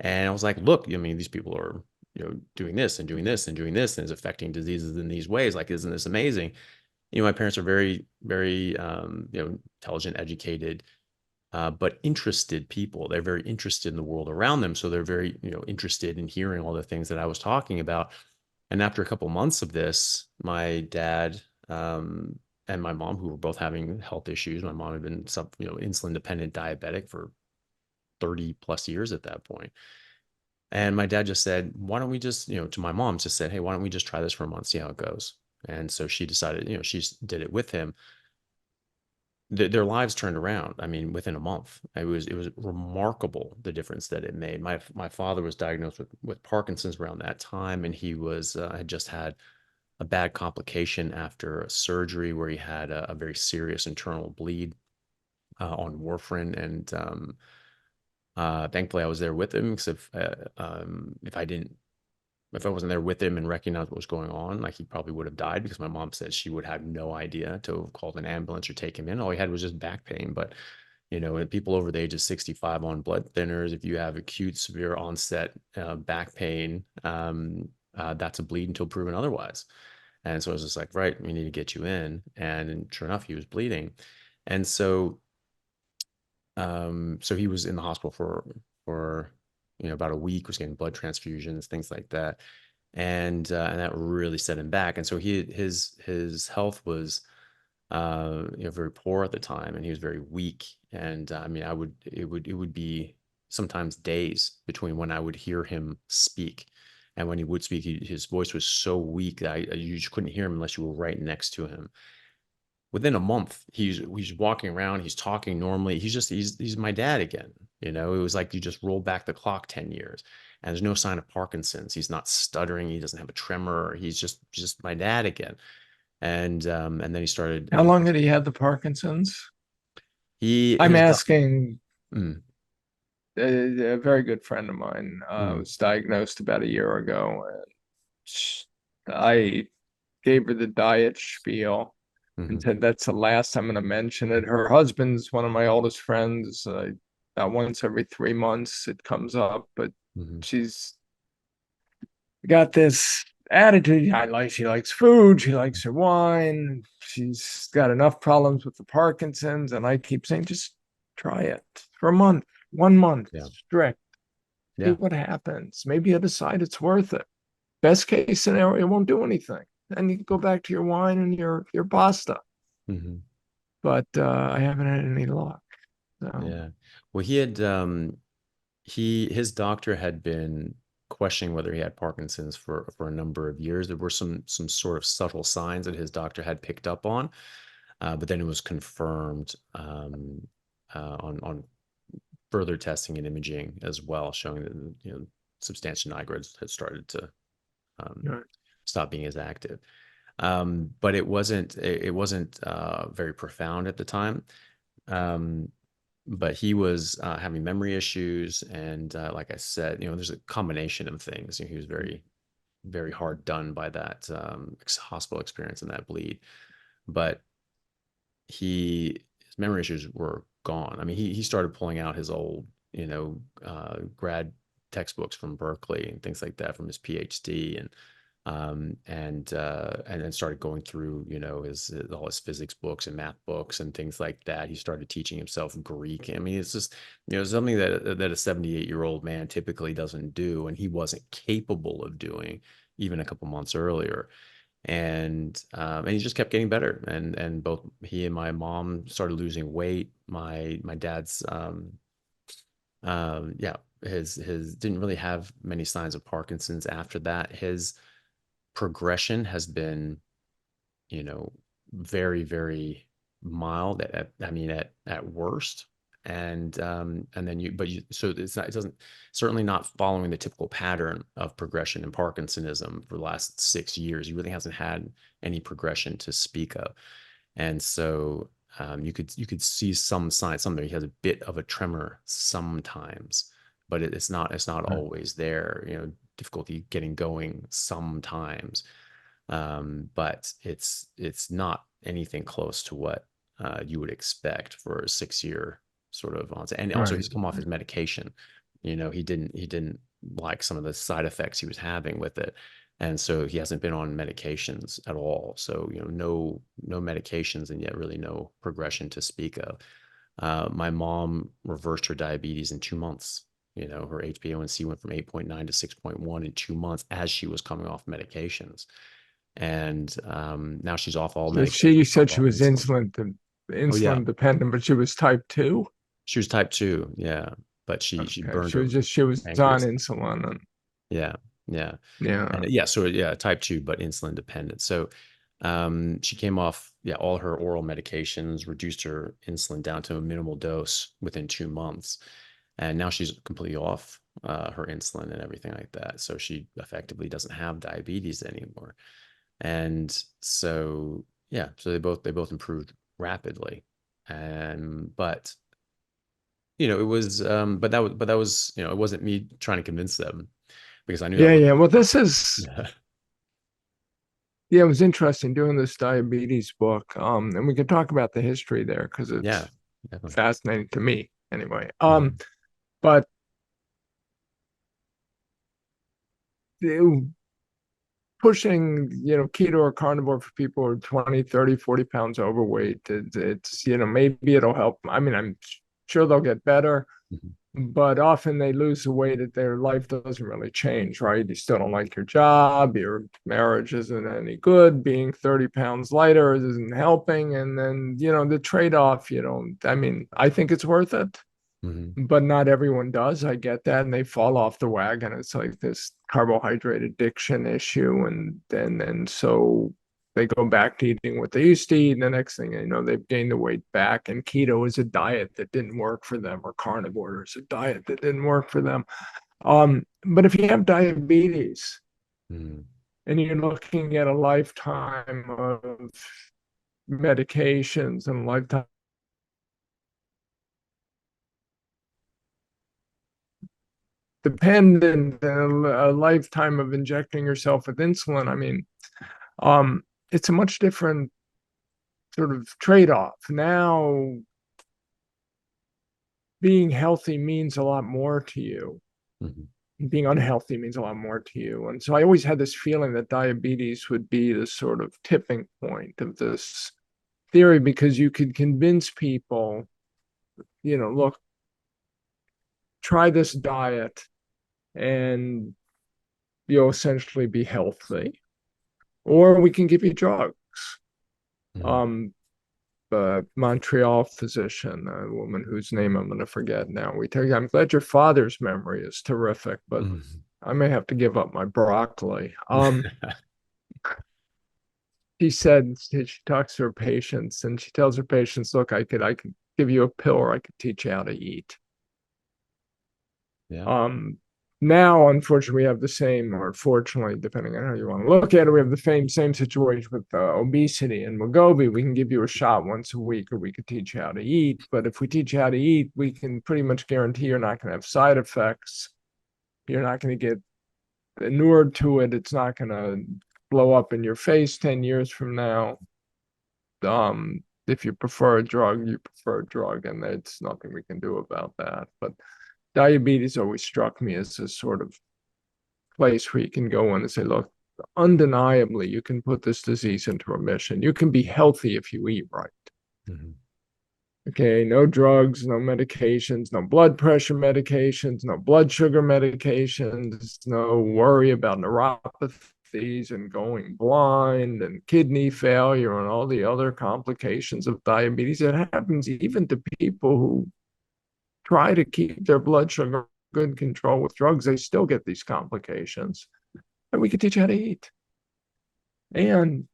And I was like, look, these people are, doing this and doing this and doing this, and it's affecting diseases in these ways. Like, isn't this amazing? My parents are very, very, intelligent, educated, but interested people. They're very interested in the world around them. So they're very, interested in hearing all the things that I was talking about. And after a couple months of this, my dad and my mom, who were both having health issues, my mom had been insulin dependent diabetic for 30 plus years at that point. And my dad just said, why don't we just, to my mom, just said, hey, why don't we just try this for a month, see how it goes? And so she decided, she did it with him. Their lives turned around. I mean, within a month, it was remarkable the difference that it made. My father was diagnosed with Parkinson's around that time, and he was had just had a bad complication after a surgery where he had a very serious internal bleed on warfarin, and thankfully I was there with him, because if I wasn't there with him and recognized what was going on, like, he probably would have died, because my mom said she would have no idea to have called an ambulance or take him in. All he had was just back pain. But, and people over the age of 65 on blood thinners, if you have acute severe onset back pain, that's a bleed until proven otherwise. And so I was just like, right, we need to get you in. And sure enough, he was bleeding. And so he was in the hospital for about a week, was getting blood transfusions, things like that, and that really set him back. And so his health was very poor at the time, and he was very weak. And I mean, it would be sometimes days between when I would hear him speak, and when he would speak, his voice was so weak that you just couldn't hear him unless you were right next to him. Within a month, he's walking around, he's talking normally. He's my dad again. It was like you just rolled back the clock 10 years, and there's no sign of Parkinson's. He's not stuttering. He doesn't have a tremor. He's just my dad again. And then he started. How long had he had the Parkinson's? He I'm his asking. mm, A very good friend of mine mm, was diagnosed about a year ago, and I gave her the diet spiel and mhm, said that's the last I'm going to mention it. Her husband's one of my oldest friends. About once every 3 months it comes up, but mhm, she's got this attitude. She likes food, she likes her wine, she's got enough problems with the Parkinson's, and I keep saying just try it for a month, 1 month yeah, strict. See yeah, what happens. Maybe you decide it's worth it. Best case scenario, it won't do anything. Then you can go back to your wine and your pasta. mhm, But I haven't had any luck. So yeah. Well, his doctor had been questioning whether he had Parkinson's for a number of years. There were some sort of subtle signs that his doctor had picked up on, but then it was confirmed on further testing and imaging as well, showing that substantia nigra had started to um, right. stop being as active. But it wasn't very profound at the time. Um, but he was having memory issues, and like I said, there's a combination of things. He was very, very hard done by that hospital experience and that bleed. But his memory issues were gone. I mean, he started pulling out his old, grad textbooks from Berkeley and things like that from his PhD, and then started going through, his all his physics books and math books and things like that. He started teaching himself Greek. I mean, it's just, something that a 78-year-old man typically doesn't do, and he wasn't capable of doing even a couple months earlier. And he just kept getting better, and both he and my mom started losing weight. My dad's yeah, his didn't really have many signs of Parkinson's after that. His progression has been, you know, very, very mild I mean, at worst. And then so it doesn't, certainly not following the typical pattern of progression in Parkinsonism for the last 6 years. He really hasn't had any progression to speak of. And so you could see some signs. He has a bit of a tremor sometimes, but it's not Right. always there. Difficulty getting going sometimes, but it's not anything close to what you would expect for a 6 year sort of onset. And also, Right. he's come off his medication. He didn't like some of the side effects he was having with it, and so he hasn't been on medications at all. So no medications, and yet really no progression to speak of. My mom reversed her diabetes in 2 months. You know, her HbA1c went from 8.9 to 6.1 in 2 months as she was coming off medications. And now she's off all So medications, you off said she all was insulin. Oh yeah, insulin dependent, but she was type 2. she was type 2. Yeah, but she Okay, burned her she was on pancreas. insulin, and Yeah, yeah. yeah. And yeah, so yeah, type 2, but insulin dependent. So she came off, yeah, all her oral medications, reduced her insulin down to a minimal dose within 2 months. And now she's completely off her insulin and everything like that. So she effectively doesn't have diabetes anymore. And so, yeah, so they both improved rapidly. And but but that was, it wasn't me trying to convince them because I knew that Yeah, was yeah. Well, this is, yeah. yeah, it was interesting doing this diabetes book. And we can talk about the history there because Yeah, it's definitely. fascinating to me anyway. Mhm, But it- pushing, keto or carnivore for people who are 20, 30, 40 pounds overweight, it's, maybe it'll help. I mean, I'm sure they'll get better, mhm, but often they lose the weight that their life doesn't really change, right? You still don't like your job, your marriage isn't any good, being 30 pounds lighter isn't helping. And then, the trade-off, I mean, I think it's worth it, mhm, but not everyone does. I get that. And they fall off the wagon. It's like this carbohydrate addiction issue. And so they go back to eating what they used to eat. And the next thing you know, they've gained the weight back. And keto is a diet that didn't work for them, or carnivore is a diet that didn't work for them. But if you have diabetes mhm, and you're looking at a lifetime of medications and a lifetime dependent and a lifetime of injecting yourself with insulin, I mean, um, it's a much different sort of trade-off. Now, being healthy means a lot more to you. mhm, Being unhealthy means a lot more to you. And so I always had this feeling that diabetes would be the sort of tipping point of this theory, because you could convince people, look, try this diet and you'll essentially be healthy, or we can give you drugs. mhm, Um, Montreal physician, a woman whose name I'm going to forget now. I'm glad your father's memory is terrific, but mhm. I may have to give up my broccoli. She said she talks to her patients and she tells her patients, look, I could give you a pill, or I could teach you how to eat. Yeah. Um, Now, unfortunately, we have the same, or fortunately, depending on how you want to look at it, we have the same situation with obesity and Wegovy. We can give you a shot once a week, or we could teach you how to eat. But if we teach you how to eat, we can pretty much guarantee you're not going to have side effects. You're not going to get inured to it. It's not going to blow up in your face 10 years from now. If you prefer a drug, you prefer a drug, and there's nothing we can do about that. But diabetes always struck me as a sort of place where you can go in and say, look, undeniably, you can put this disease into remission. You can be healthy if you eat right. Mhm, Okay, no drugs, no medications, no blood pressure medications, no blood sugar medications, no worry about neuropathies and going blind and kidney failure and all the other complications of diabetes. It happens even to people who try to keep their blood sugar good control with drugs. They still get these complications. And we can teach you how to eat. And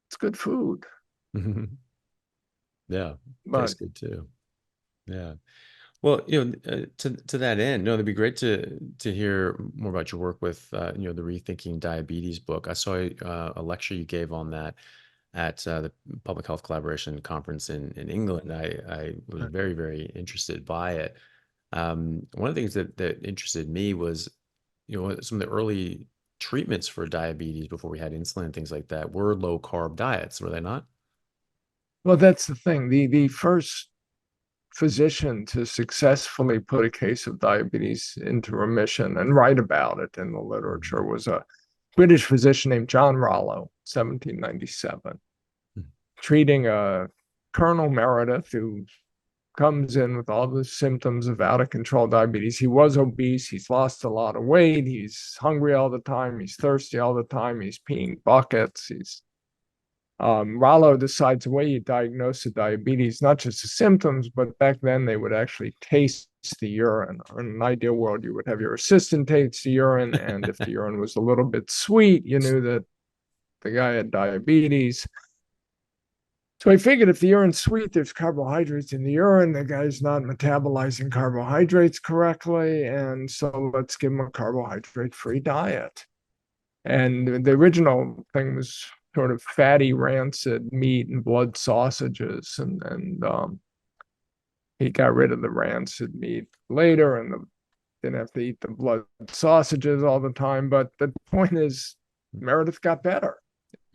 it's good food. mhm. Yeah, tastes But good too. Yeah. Well, to that end, no, it'd be great to hear more about your work with the Rethinking Diabetes book. I saw a lecture you gave on that at the Public Health Collaboration Conference in England. I was very, very interested by it. One of the things that interested me was, some of the early treatments for diabetes before we had insulin and things like that were low carb diets, were they not? well, that's the thing. The first physician to successfully put a case of diabetes into remission and write about it in the Mhm. literature was a British physician named John Rollo, 1797, Mhm. treating Colonel Meredith, who comes in with all the symptoms of out of control diabetes. He was obese. He's lost a lot of weight. He's hungry all the time. He's thirsty all the time. He's peeing buckets. Rollo decides the way you diagnose the diabetes, not just the symptoms, but back then they would actually taste the urine. In an ideal world, you would have your assistant taste the urine, and if the urine was a little bit sweet, you knew that the guy had diabetes. So I figured if the urine's sweet, there's carbohydrates in the urine. The guy's not metabolizing carbohydrates correctly, and so let's give him a carbohydrate-free diet. And the original thing was sort of fatty, rancid meat and blood sausages, and he got rid of the rancid meat later, and didn't have to eat the blood sausages all the time. But the point is, Meredith got better.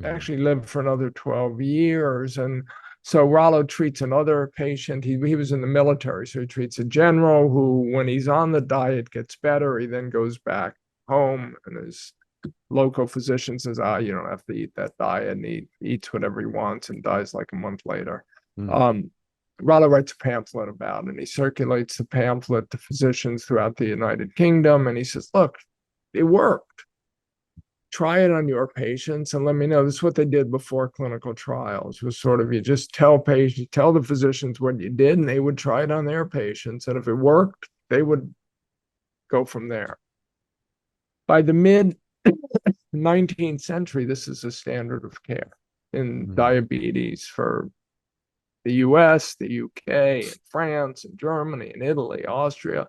Actually lived for another 12 years. And so Rollo treats another patient. He was in the military, so he treats a general who, when he's on the diet, gets better. He then goes back home, and his local physician says, you don't have to eat that diet, and he eats whatever he wants and dies like a month later. Rollo writes a pamphlet about it, and he circulates the pamphlet to physicians throughout the United Kingdom, and he says, look, it worked. Try it on your patients and let me know. This is what they did before clinical trials, was sort of, you just tell the physicians what you did, and they would try it on their patients. And if it worked, they would go from there. By the mid 19th century, this is a standard of care in diabetes for the US, the UK, and France, and Germany, and Italy, Austria.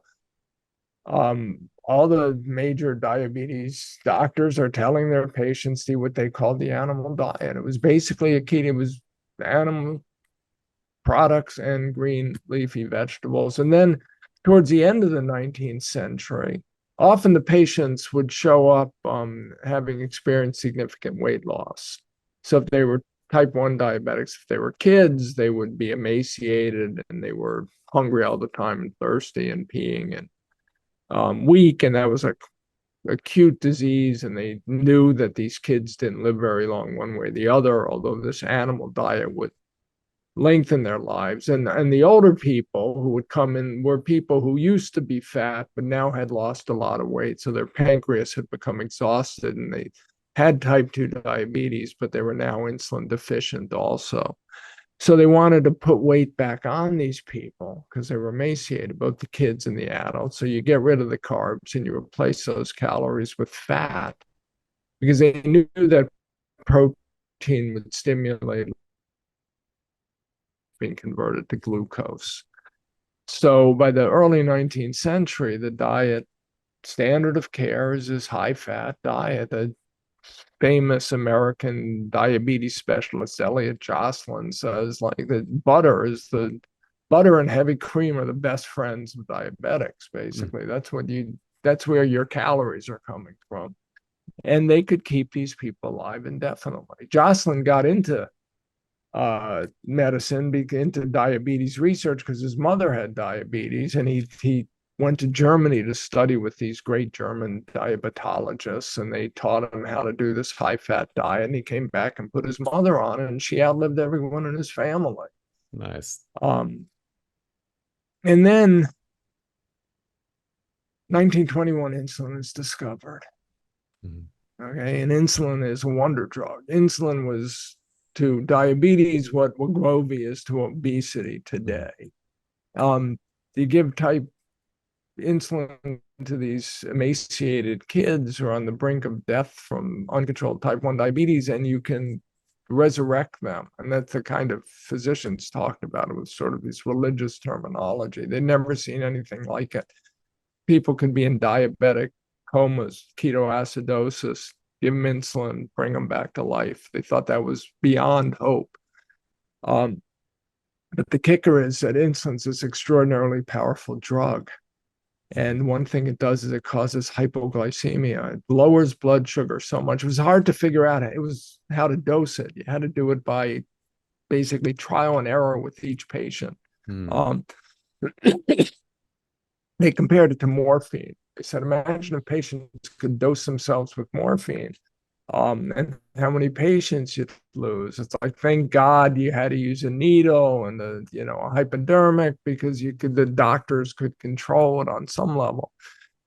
All the major diabetes doctors are telling their patients to eat what they called the animal diet. It was basically a keto. It was animal products and green leafy vegetables. And then towards the end of the 19th century, often the patients would show up having experienced significant weight loss. So if they were type 1 diabetics, if they were kids, they would be emaciated, and they were hungry all the time and thirsty and peeing and weak, and that was a acute disease, and they knew that these kids didn't live very long one way or the other, although this animal diet would lengthen their lives. And the older people who would come in were people who used to be fat but now had lost a lot of weight, so their pancreas had become exhausted, and they had type 2 diabetes, but they were now insulin deficient also. So they wanted to put weight back on these people because they were emaciated, both the kids and the adults. So you get rid of the carbs and you replace those calories with fat, because they knew that protein would stimulate being converted to glucose. So by the early 19th century, the diet standard of care is this high-fat diet. The famous American diabetes specialist Elliot Jocelyn says, like, the butter and heavy cream are the best friends of diabetics. Basically, that's where your calories are coming from, and they could keep these people alive indefinitely. Jocelyn got into medicine, into diabetes research, because his mother had diabetes, and he went to Germany to study with these great German diabetologists, and they taught him how to do this high-fat diet, and he came back and put his mother on it, and she outlived everyone in his family. Nice. And then 1921, insulin is discovered. Okay, and insulin is a wonder drug. Insulin was to diabetes what Wegovy is to obesity today. You give type insulin to these emaciated kids who are on the brink of death from uncontrolled type 1 diabetes, and you can resurrect them. And that's the kind of physicians talked about it with sort of this religious terminology. They'd never seen anything like it. People could be in diabetic comas, ketoacidosis, give them insulin, bring them back to life. They thought that was beyond hope. But the kicker is that insulin's this extraordinarily powerful drug. And one thing it does is it causes hypoglycemia. It lowers blood sugar so much. It was hard to figure out how to dose it. You had to do it by basically trial and error with each patient. They compared it to morphine. They said, imagine if patients could dose themselves with morphine. and how many patients you lose. It's like, thank God you had to use a needle and a hypodermic, because the doctors could control it on some level.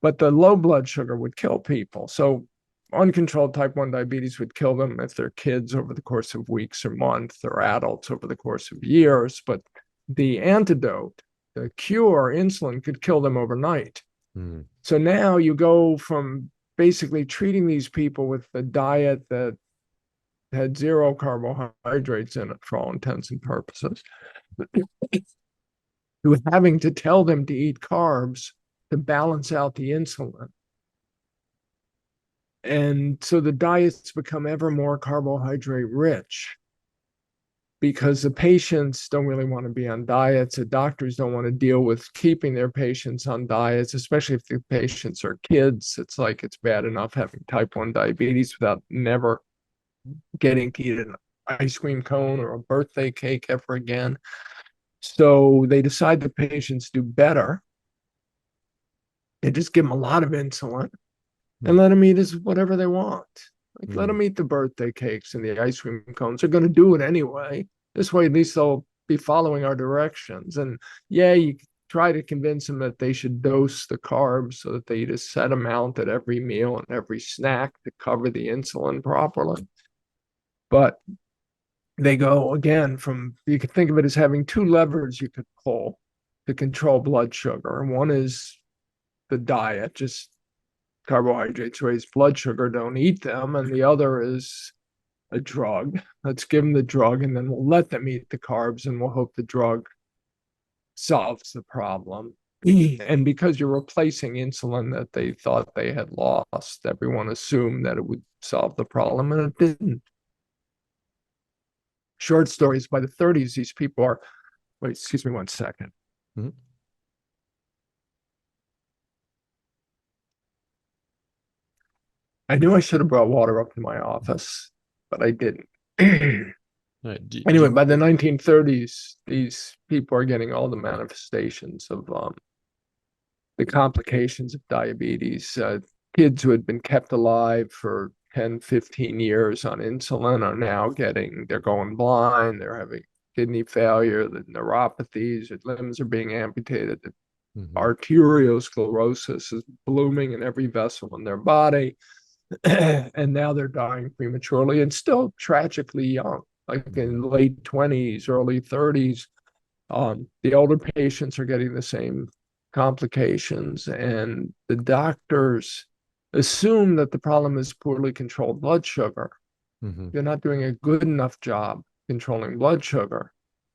But the low blood sugar would kill people. So uncontrolled type 1 diabetes would kill them if they're kids over the course of weeks or months, or adults over the course of years. But the antidote, the cure, insulin, could kill them overnight. Mm. So now you go from basically treating these people with a diet that had zero carbohydrates in it for all intents and purposes, to having to tell them to eat carbs to balance out the insulin. And so the diets become ever more carbohydrate rich, because the patients don't really want to be on diets. The doctors don't want to deal with keeping their patients on diets, especially if the patients are kids. It's like, it's bad enough having type 1 diabetes without never getting to eat an ice cream cone or a birthday cake ever again. So they decide the patients do better. They just give them a lot of insulin and let them eat whatever they want. Like, let them eat the birthday cakes and the ice cream cones. They're going to do it anyway. This way, at least they'll be following our directions. And yeah, you try to convince them that they should dose the carbs so that they eat a set amount at every meal and every snack to cover the insulin properly. But they go again from, you could think of it as having two levers you could pull to control blood sugar. And one is the diet, just carbohydrates raise blood sugar, don't eat them. And the other is a drug. Let's give them the drug, and then we'll let them eat the carbs, and we'll hope the drug solves the problem. And because you're replacing insulin that they thought they had lost, everyone assumed that it would solve the problem, and it didn't. Short stories, by the 30s, these people are, wait, excuse me one second. Mm-hmm. I knew I should have brought water up to my office, but I didn't. Right. Anyway, by the 1930s, these people are getting all the manifestations of the complications of diabetes. Kids who had been kept alive for 10, 15 years on insulin are now they're going blind, they're having kidney failure, the neuropathies, their limbs are being amputated, arteriosclerosis is blooming in every vessel in their body. And now they're dying prematurely and still tragically young, like in late 20s, early 30s. The older patients are getting the same complications, and the doctors assume that the problem is poorly controlled blood sugar. You're not doing a good enough job controlling blood sugar.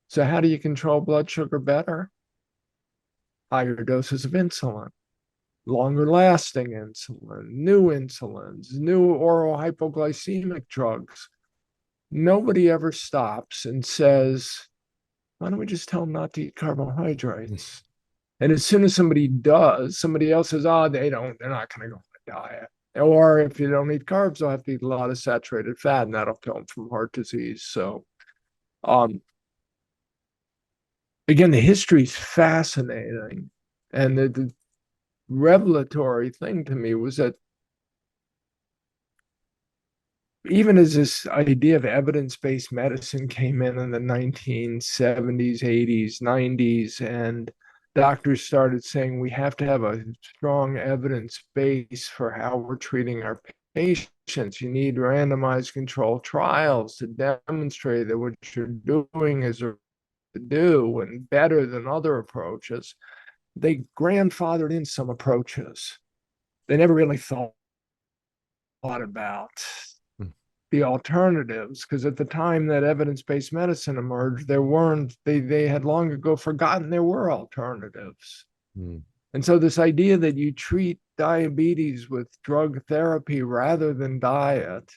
So how do you control blood sugar better? Higher doses of insulin, longer lasting insulin, new insulins, new oral hypoglycemic drugs. Nobody ever stops and says, why don't we just tell them not to eat carbohydrates? And as soon as somebody does, somebody else says, oh, they're not going to go on a diet. Or if you don't eat carbs, they'll have to eat a lot of saturated fat, and that'll kill them from heart disease. So, again, the history is fascinating. And the revelatory thing to me was that even as this idea of evidence-based medicine came in the 1970s, 80s, 90s, and doctors started saying we have to have a strong evidence base for how we're treating our patients. You need randomized controlled trials to demonstrate that what you're doing is to do and better than other approaches. They grandfathered in some approaches. They never really thought about the alternatives, because at the time that evidence-based medicine emerged, they had long ago forgotten there were alternatives. And so this idea that you treat diabetes with drug therapy rather than diet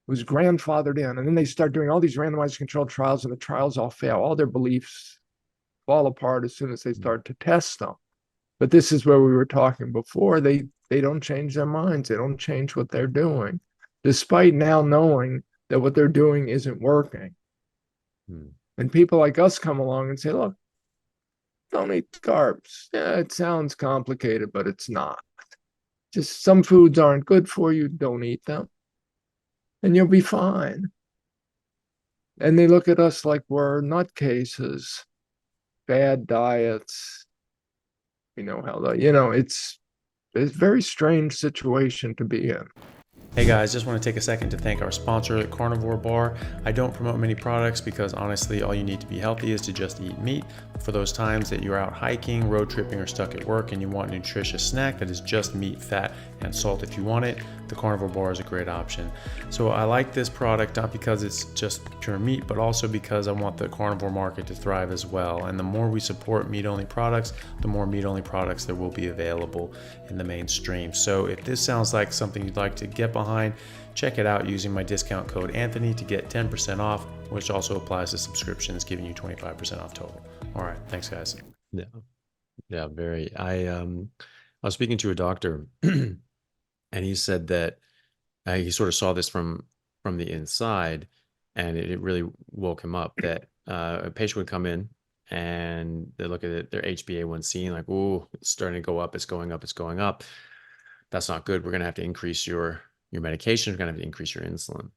was grandfathered in. And then they start doing all these randomized controlled trials, and the trials all fail. All their beliefs fall apart as soon as they start to test them. But this is where we were talking before. They don't change their minds. They don't change what they're doing, despite now knowing that what they're doing isn't working. And people like us come along and say, look, don't eat carbs. Yeah, it sounds complicated, but it's not. Just some foods aren't good for you. Don't eat them. and you'll be fine. And they look at us like we're nutcases, bad diets. You know how the, it's a very strange situation to be in. Hey guys, just want to take a second to thank our sponsor, Carnivore Bar. I don't promote many products because honestly, all you need to be healthy is to just eat meat. For those times that you're out hiking, road tripping, or stuck at work and you want a nutritious snack that is just meat, fat, and salt if you want it, the Carnivore Bar is a great option. So I like this product not because it's just pure meat, but also because I want the carnivore market to thrive as well. And the more we support meat-only products, the more meat-only products there will be available in the mainstream. So if this sounds like something you'd like to get behind, check it out using my discount code Anthony to get 10% off, which also applies to subscriptions, giving you 25% off total. All right, thanks guys. Yeah, very. I was speaking to a doctor and he said that he sort of saw this from the inside, and it really woke him up that a patient would come in and they look at it, their HbA1c, and like, oh, it's starting to go up, it's going up, it's going up. That's not good. We're going to have to increase your medication. We're going to have to increase your insulin.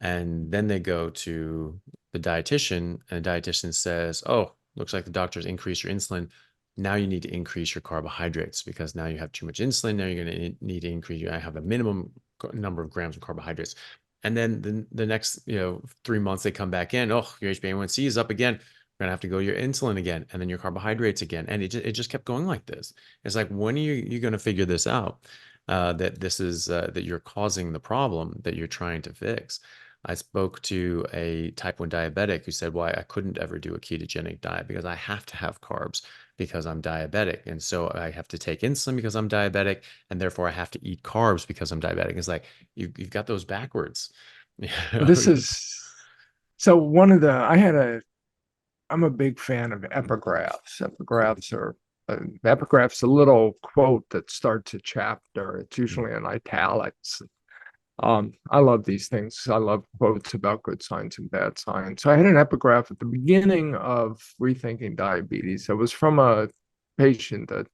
And then they go to the dietitian, and the dietitian says, oh, looks like the doctor's increased your insulin. Now you need to increase your carbohydrates because now you have too much insulin. Now you're going to need to increase, you have a minimum number of grams of carbohydrates. And then the next 3 months they come back in, oh, your HbA1c is up again. We're gonna have to go your insulin again, and then your carbohydrates again, and it just kept going like this. It's like, when are you going to figure this out? That this is that you're causing the problem that you're trying to fix. I spoke to a type 1 diabetic who said, why I couldn't ever do a ketogenic diet because I have to have carbs because I'm diabetic. And so I have to take insulin because I'm diabetic, and therefore I have to eat carbs because I'm diabetic. It's like, you've got those backwards. Well, this is so one of the, I'm a big fan of epigraphs. Epigraph's a little quote that starts a chapter. It's usually in italics. I love these things. I love quotes about good science and bad science. So I had an epigraph at the beginning of Rethinking Diabetes. It was from a patient, a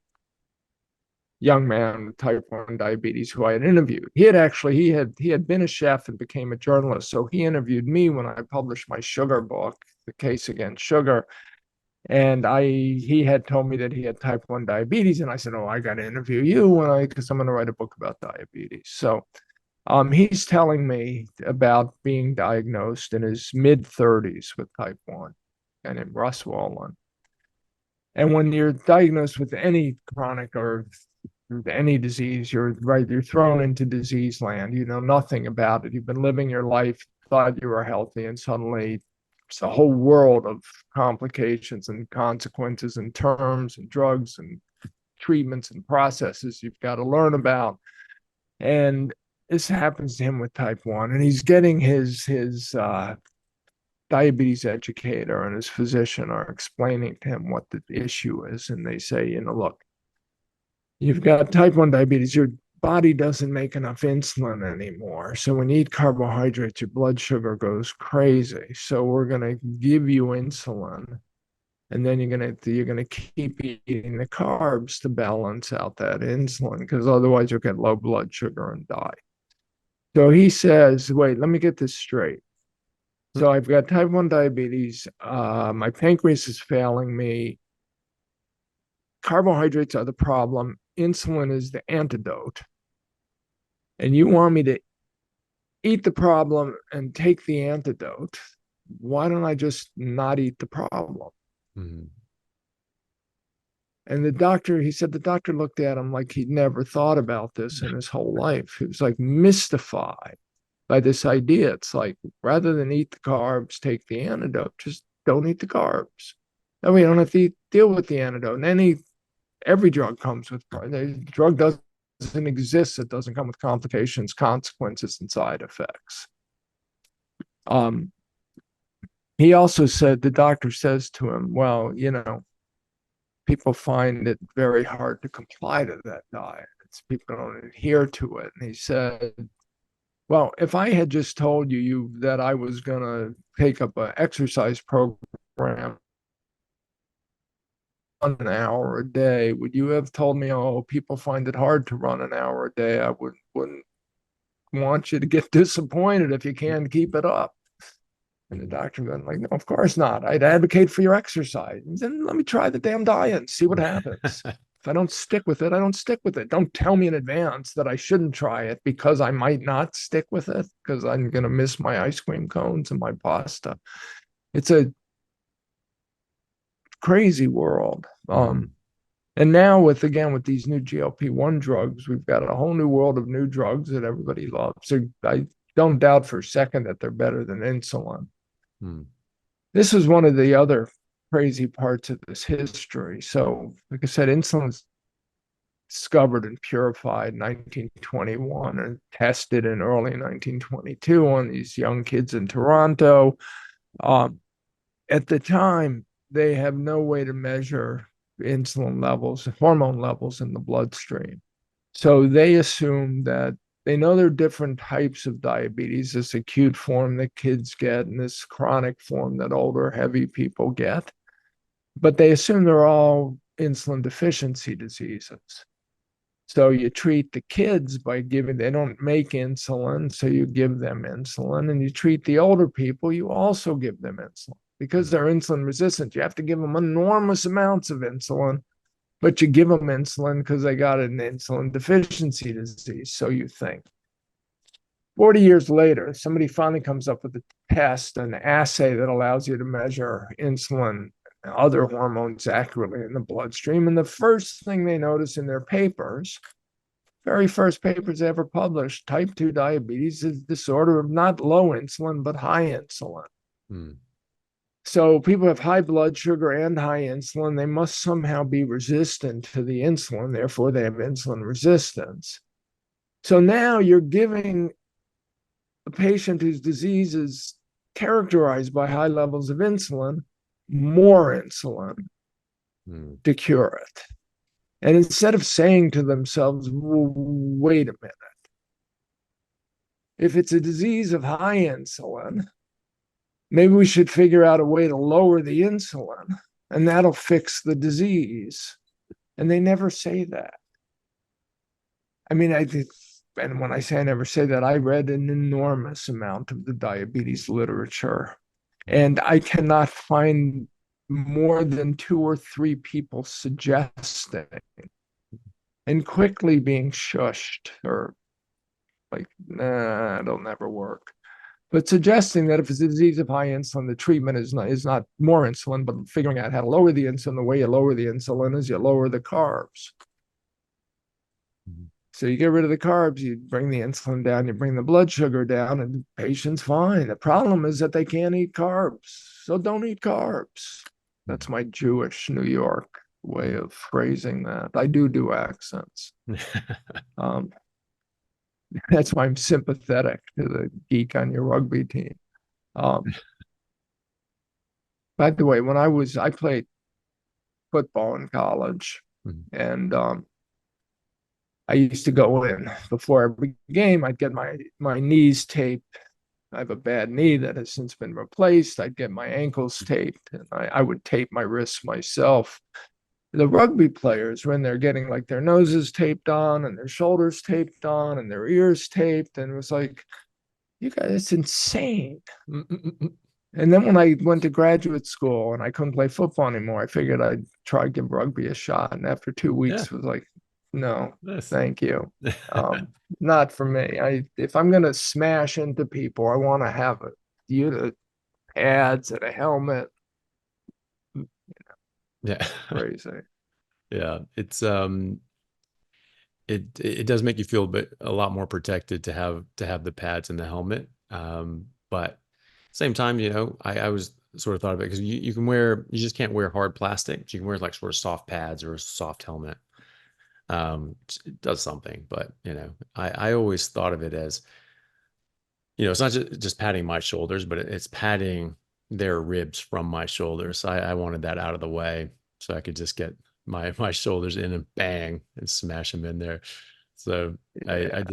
young man with type 1 diabetes who I had interviewed. He had been a chef and became a journalist. So he interviewed me when I published my sugar book, The Case Against Sugar. And he had told me that he had type 1 diabetes. And I said, oh, I got to interview you because I'm going to write a book about diabetes. So he's telling me about being diagnosed in his mid-30s with type 1 and in Roswell. And when you're diagnosed with any chronic or any disease, you're thrown into disease land. You know nothing about it. You've been living your life, thought you were healthy, and suddenly it's a whole world of complications and consequences and terms and drugs and treatments and processes you've got to learn about. And this happens to him with type 1, and he's getting his diabetes educator and his physician are explaining to him what the issue is. And they say, look, you've got type 1 diabetes, your body doesn't make enough insulin anymore. So when you eat carbohydrates, your blood sugar goes crazy. So we're going to give you insulin, and then you're going to keep eating the carbs to balance out that insulin, because otherwise you'll get low blood sugar and die. So he says, wait, let me get this straight. So I've got type 1 diabetes. My pancreas is failing me. Carbohydrates are the problem. Insulin is the antidote. And you want me to eat the problem and take the antidote. Why don't I just not eat the problem? Mm-hmm. And he said the doctor looked at him like he'd never thought about this in his whole life. He was like mystified by this idea. It's like, rather than eat the carbs, take the antidote, just don't eat the carbs. Then we don't have to deal with the antidote. And every drug comes with, the drug doesn't exist. It doesn't come with complications, consequences, and side effects. He also said, the doctor says to him, well, people find it very hard to comply to that diet. People don't adhere to it. And he said, well, if I had just told you that I was going to take up an exercise program an hour a day, would you have told me, oh, people find it hard to run an hour a day? I wouldn't want you to get disappointed if you can't keep it up. And the doctor went like, no, of course not. I'd advocate for your exercise. And then let me try the damn diet and see what happens. If I don't stick with it, I don't stick with it. Don't tell me in advance that I shouldn't try it because I might not stick with it because I'm going to miss my ice cream cones and my pasta. It's a crazy world. And now with these new GLP-1 drugs, we've got a whole new world of new drugs that everybody loves. So I don't doubt for a second that they're better than insulin. This is one of the other crazy parts of this history. So, like I said, insulin was discovered and purified in 1921 and tested in early 1922 on these young kids in Toronto. At the time, they have no way to measure insulin levels, hormone levels in the bloodstream. So they assume that they know there are different types of diabetes, this acute form that kids get and this chronic form that older, heavy people get. But they assume they're all insulin deficiency diseases. So you treat the kids by they don't make insulin, so you give them insulin. And you treat the older people, you also give them insulin. Because they're insulin resistant, you have to give them enormous amounts of insulin, but you give them insulin because they got an insulin deficiency disease, so you think. 40 years later, somebody finally comes up with a test, an assay that allows you to measure insulin and other hormones accurately in the bloodstream. And the first thing they notice in their papers, very first papers they ever published, type 2 diabetes is a disorder of not low insulin, but high insulin. So people have high blood sugar and high insulin. They must somehow be resistant to the insulin. Therefore, they have insulin resistance. So now you're giving a patient whose disease is characterized by high levels of insulin more insulin to cure it. And instead of saying to themselves, well, wait a minute, if it's a disease of high insulin, maybe we should figure out a way to lower the insulin and that'll fix the disease. And they never say that. I mean, and when I say I never say that, I read an enormous amount of the diabetes literature, and I cannot find more than 2 or 3 people suggesting and quickly being shushed or like, nah, it'll never work. But suggesting that if it's a disease of high insulin, the treatment is not more insulin, but figuring out how to lower the insulin. The way you lower the insulin is you lower the carbs. So you get rid of the carbs, you bring the insulin down, you bring the blood sugar down, and the patient's fine. The problem is that they can't eat carbs, so don't eat carbs. That's my Jewish New York way of phrasing that. I do accents. That's why I'm sympathetic to the geek on your rugby team. By the way, when I played football in college, and I used to go in before every game. I'd get my knees taped. I have a bad knee that has since been replaced. I'd get my ankles taped, and I would tape my wrists myself. The rugby players, when they're getting like their noses taped on and their shoulders taped on and their ears taped, and it was like, you guys, it's insane. And then when I went to graduate school and I couldn't play football anymore, I figured I'd try to give rugby a shot. And after 2 weeks, it was like, no, thank you. Not for me. If I'm going to smash into people, I want to have pads and a helmet. Yeah. Crazy. Yeah. It's it does make you feel a lot more protected to have the pads and the helmet. But same time, I was sort of thought about it because you just can't wear hard plastic. You can wear like sort of soft pads or a soft helmet. It does something, but I always thought of it as, it's not just padding my shoulders, but it's padding their ribs from my shoulders. I wanted that out of the way so I could just get my shoulders in and bang and smash them in there. So I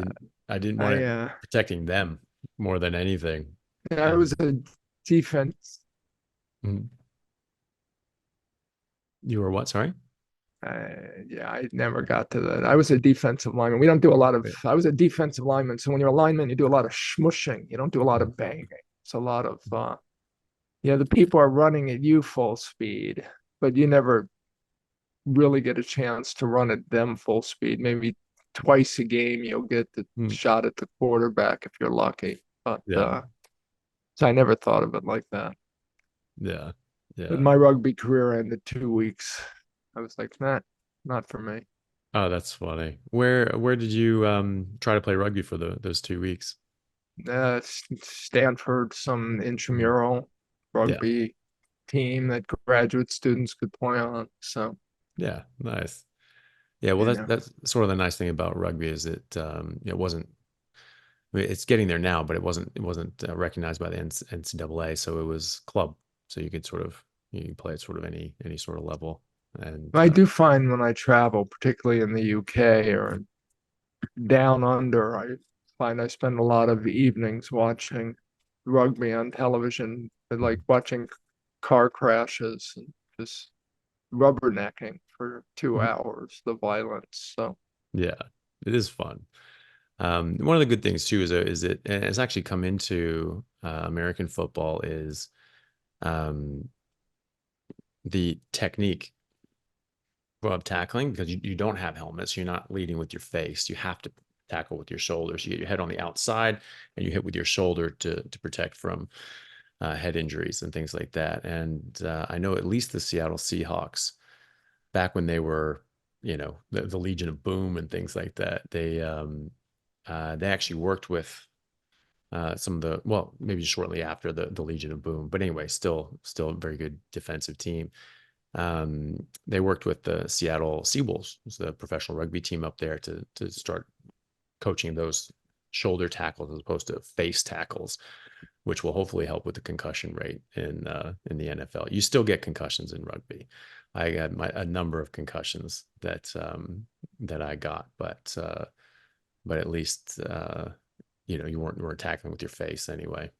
didn't want it protecting them more than anything. I was a defense. You were what? Sorry? Yeah, I never got to that. I was a defensive lineman. We don't do a lot of, Wait. I was a defensive lineman. So when you're a lineman, you do a lot of smushing. You don't do a lot Mm. of banging. It's a lot of, the people are running at you full speed, but you never really get a chance to run at them full speed. Maybe twice a game, you'll get the Mm. shot at the quarterback if you're lucky. But, Yeah. so I never thought of it like that. Yeah. But Yeah. my rugby career ended 2 weeks. I was like, nah, not for me. Oh, that's funny. Where did you try to play rugby for those 2 weeks? Stanford, some Mm. intramural Yeah. rugby team that graduate students could play on. So, Yeah. Nice. Yeah. Well, you that's know, that's sort of the nice thing about rugby is it wasn't. I mean, it's getting there now, but it wasn't recognized by the NCAA, so it was club, so you could sort of you can play at sort of any sort of level, and I do find when I travel, particularly in the UK or down under, I find I spend a lot of evenings watching rugby on television, and like watching car crashes and just rubbernecking for 2 hours, the violence. So, yeah, it is fun. One of the good things too is it and it's actually come into American football is um, the technique of tackling because you don't have helmets. You're not leading with your face. You have to tackle with your shoulders. You get your head on the outside and you hit with your shoulder to protect from head injuries and things like that. And I know at least the Seattle Seahawks, back when they were, the Legion of Boom and things like that, they actually worked with some of the well, maybe shortly after the Legion of Boom, but anyway, still a very good defensive team. They worked with the Seattle Seawolves, the professional rugby team up there, to start coaching those shoulder tackles as opposed to face tackles, which will hopefully help with the concussion rate in the NFL. You still get concussions in rugby. I got a number of concussions that I got, but at least you weren't tackling with your face anyway.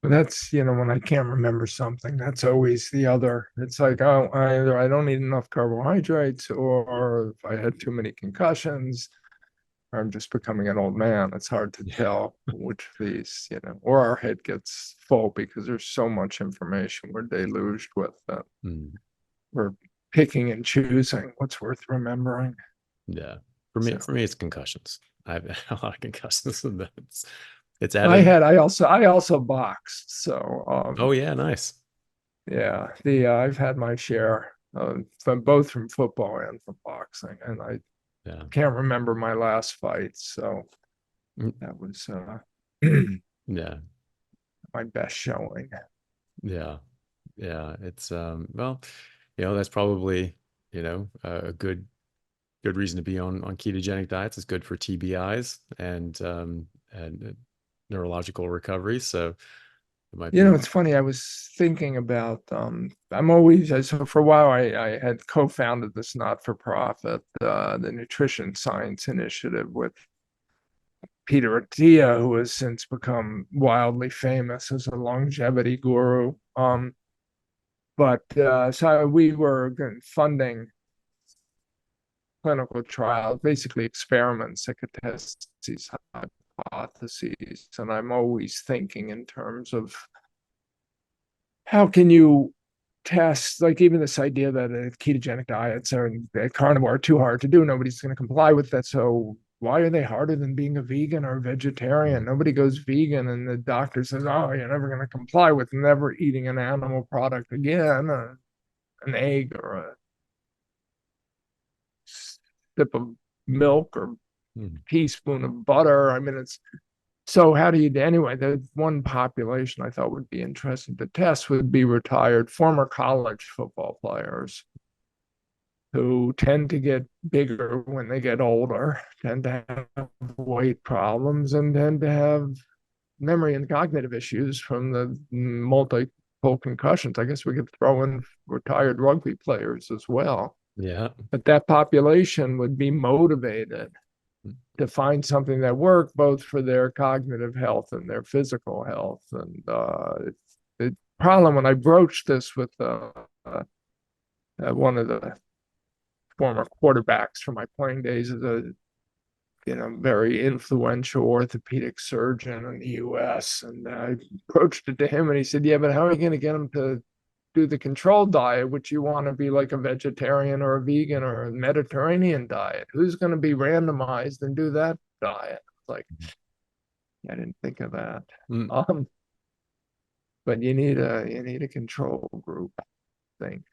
but that's, when I can't remember something, that's always the other. It's like, oh, either I don't eat enough carbohydrates, or if I had too many concussions, or I'm just becoming an old man. It's hard to Yeah. tell which of these, or our head gets full because there's so much information we're deluged with that Mm, we're picking and choosing what's worth remembering. yeah. For me, So for me, it's concussions. I've had a lot of concussions, and it's I added. had, I also boxed. So, Oh yeah, nice. yeah, I've had my share, from both from football and from boxing, and I Yeah. can't remember my last fight. So Mm, that was yeah. my best showing. Yeah. Yeah. It's well, that's probably, a good reason to be on ketogenic diets. It's good for TBIs and neurological recovery. So it might be. It's funny. I was thinking about, I'm always, so for a while, I had co-founded this not-for-profit, the Nutrition Science Initiative, with Peter Attia, who has since become wildly famous as a longevity guru. But so we were funding clinical trials, basically experiments that could test these hypotheses. And I'm always thinking in terms of how can you test, like, even this idea that ketogenic diets are carnivore are too hard to do. Nobody's going to comply with that. So why are they harder than being a vegan or a vegetarian? Mm, Nobody goes vegan, and the doctor says, "Oh, you're never going to comply with never eating an animal product again, an egg or a sip of milk or mm, teaspoon of butter." I mean, it's so how do you, anyway, the one population I thought would be interesting to test would be retired former college football players who tend to get bigger when they get older, tend to have weight problems, and tend to have memory and cognitive issues from the multiple concussions. I guess we could throw in retired rugby players as well. yeah. But that population would be motivated Mm, to find something that worked both for their cognitive health and their physical health. And the problem when I broached this with one of the former quarterbacks from my playing days as a very influential orthopedic surgeon in the US. And I approached it to him and he said, yeah, but how are you going to get them to do the controlled diet, which you want to be like a vegetarian or a vegan or a Mediterranean diet? Who's going to be randomized and do that diet? Like, I didn't think of that. Mm. But you need a control group thing.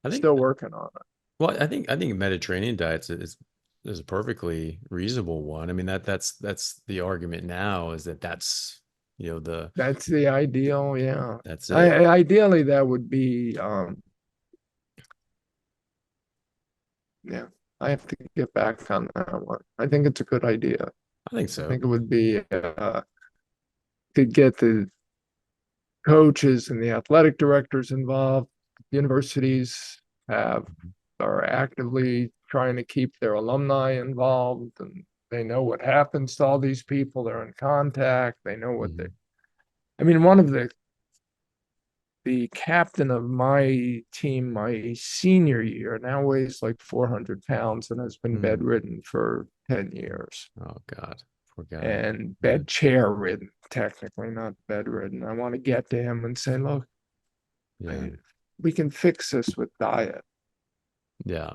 I think Still working on it. Well, I think Mediterranean diets is a perfectly reasonable one. I mean that's the argument now is that's the That's the ideal, yeah. that's it. Ideally, that would be, yeah. I have to get back on that one. I think it's a good idea. I think I so. think it would be to get the coaches and the athletic directors involved. Universities have are actively trying to keep their alumni involved, and they know what happens to all these people. They're in contact. They know what they. Mhm. I mean, one of the captain of my team my senior year now weighs like 400 pounds and has been Mm. bedridden for 10 years Oh God, poor guy. and Yeah. bed chair ridden, technically not bedridden. I want to get to him and say, look, Yeah. we can fix this with diet, Yeah.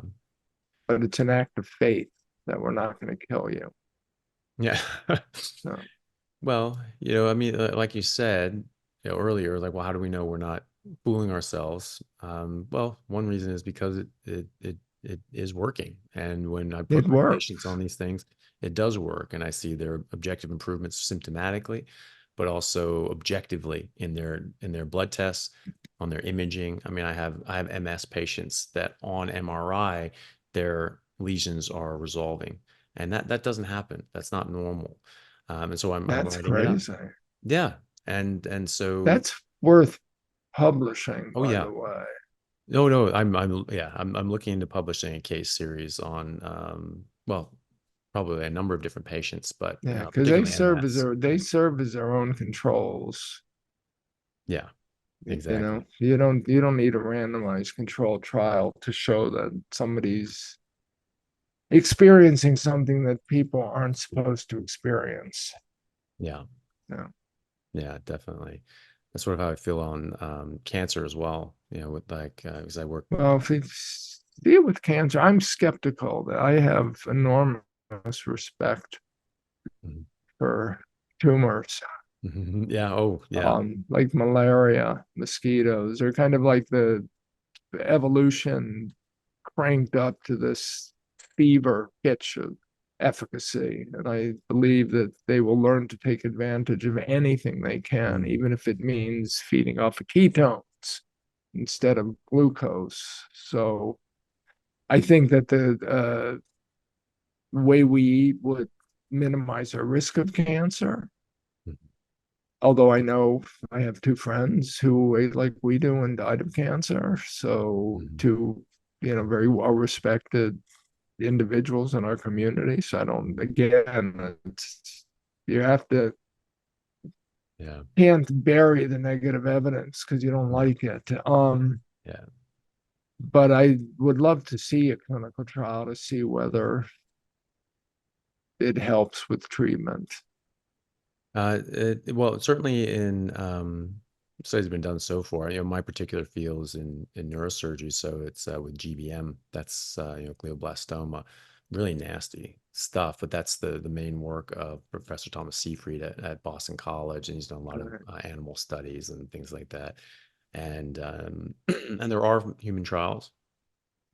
but it's an act of faith that we're not going to kill you. Yeah. So Well, I mean, like you said, earlier, like, well, how do we know we're not fooling ourselves? Well, one reason is because it is working, and when I put it my patients works. on these things, it does work, and I see their objective improvements symptomatically, but also objectively in their blood tests, on their imaging. I mean, I have MS patients that on MRI their lesions are resolving, and that doesn't happen. That's not normal. And so I'm That's writing it up. crazy. Yeah. And so, That's worth publishing, oh by yeah. the way. No, I'm looking into publishing a case series on well, probably a number of different patients, but Yeah, because particularly MS. they serve as their own controls. Yeah, You exactly. know, you don't need a randomized controlled trial to show that somebody's experiencing something that people aren't supposed to experience. Yeah. Yeah. Yeah, definitely. That's sort of how I feel on cancer as well, with like because I work. Well, if you deal with cancer, I'm skeptical. That I have enormous respect Mhm. for tumors, Yeah, oh, yeah. like malaria, mosquitoes. They're kind of like the evolution cranked up to this fever pitch of efficacy. And I believe that they will learn to take advantage of anything they can, Mm, even if it means feeding off of ketones instead of glucose. So I think that the way we eat would minimize our risk of cancer. mhm, Although I know I have two friends who ate like we do and died of cancer. So mhm. two, very well respected individuals in our community. So I don't, again, you have to, Yeah, can't bury the negative evidence because you don't no, like it. yeah. But I would love to see a clinical trial to see whether it helps with treatment. Well, certainly in studies have been done so far. My particular field is in neurosurgery, so it's with GBM. That's glioblastoma, really nasty stuff. But that's the main work of Professor Thomas Seyfried at Boston College, and he's done a lot of animal studies and things like that. And and there are human trials.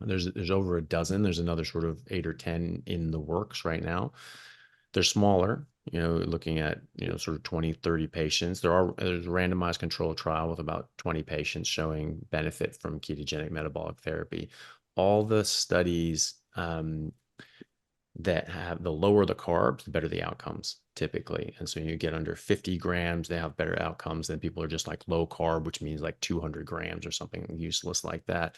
There's over a dozen. There's another sort of 8 or 10 in the works right now. They're smaller, looking at, sort of 20, 30 patients. There's a randomized control trial with about 20 patients showing benefit from ketogenic metabolic therapy. All the studies that have the lower the carbs, the better the outcomes typically. And so you get under 50 grams, they have better outcomes than people are just like low carb, which means like 200 grams or something useless like that.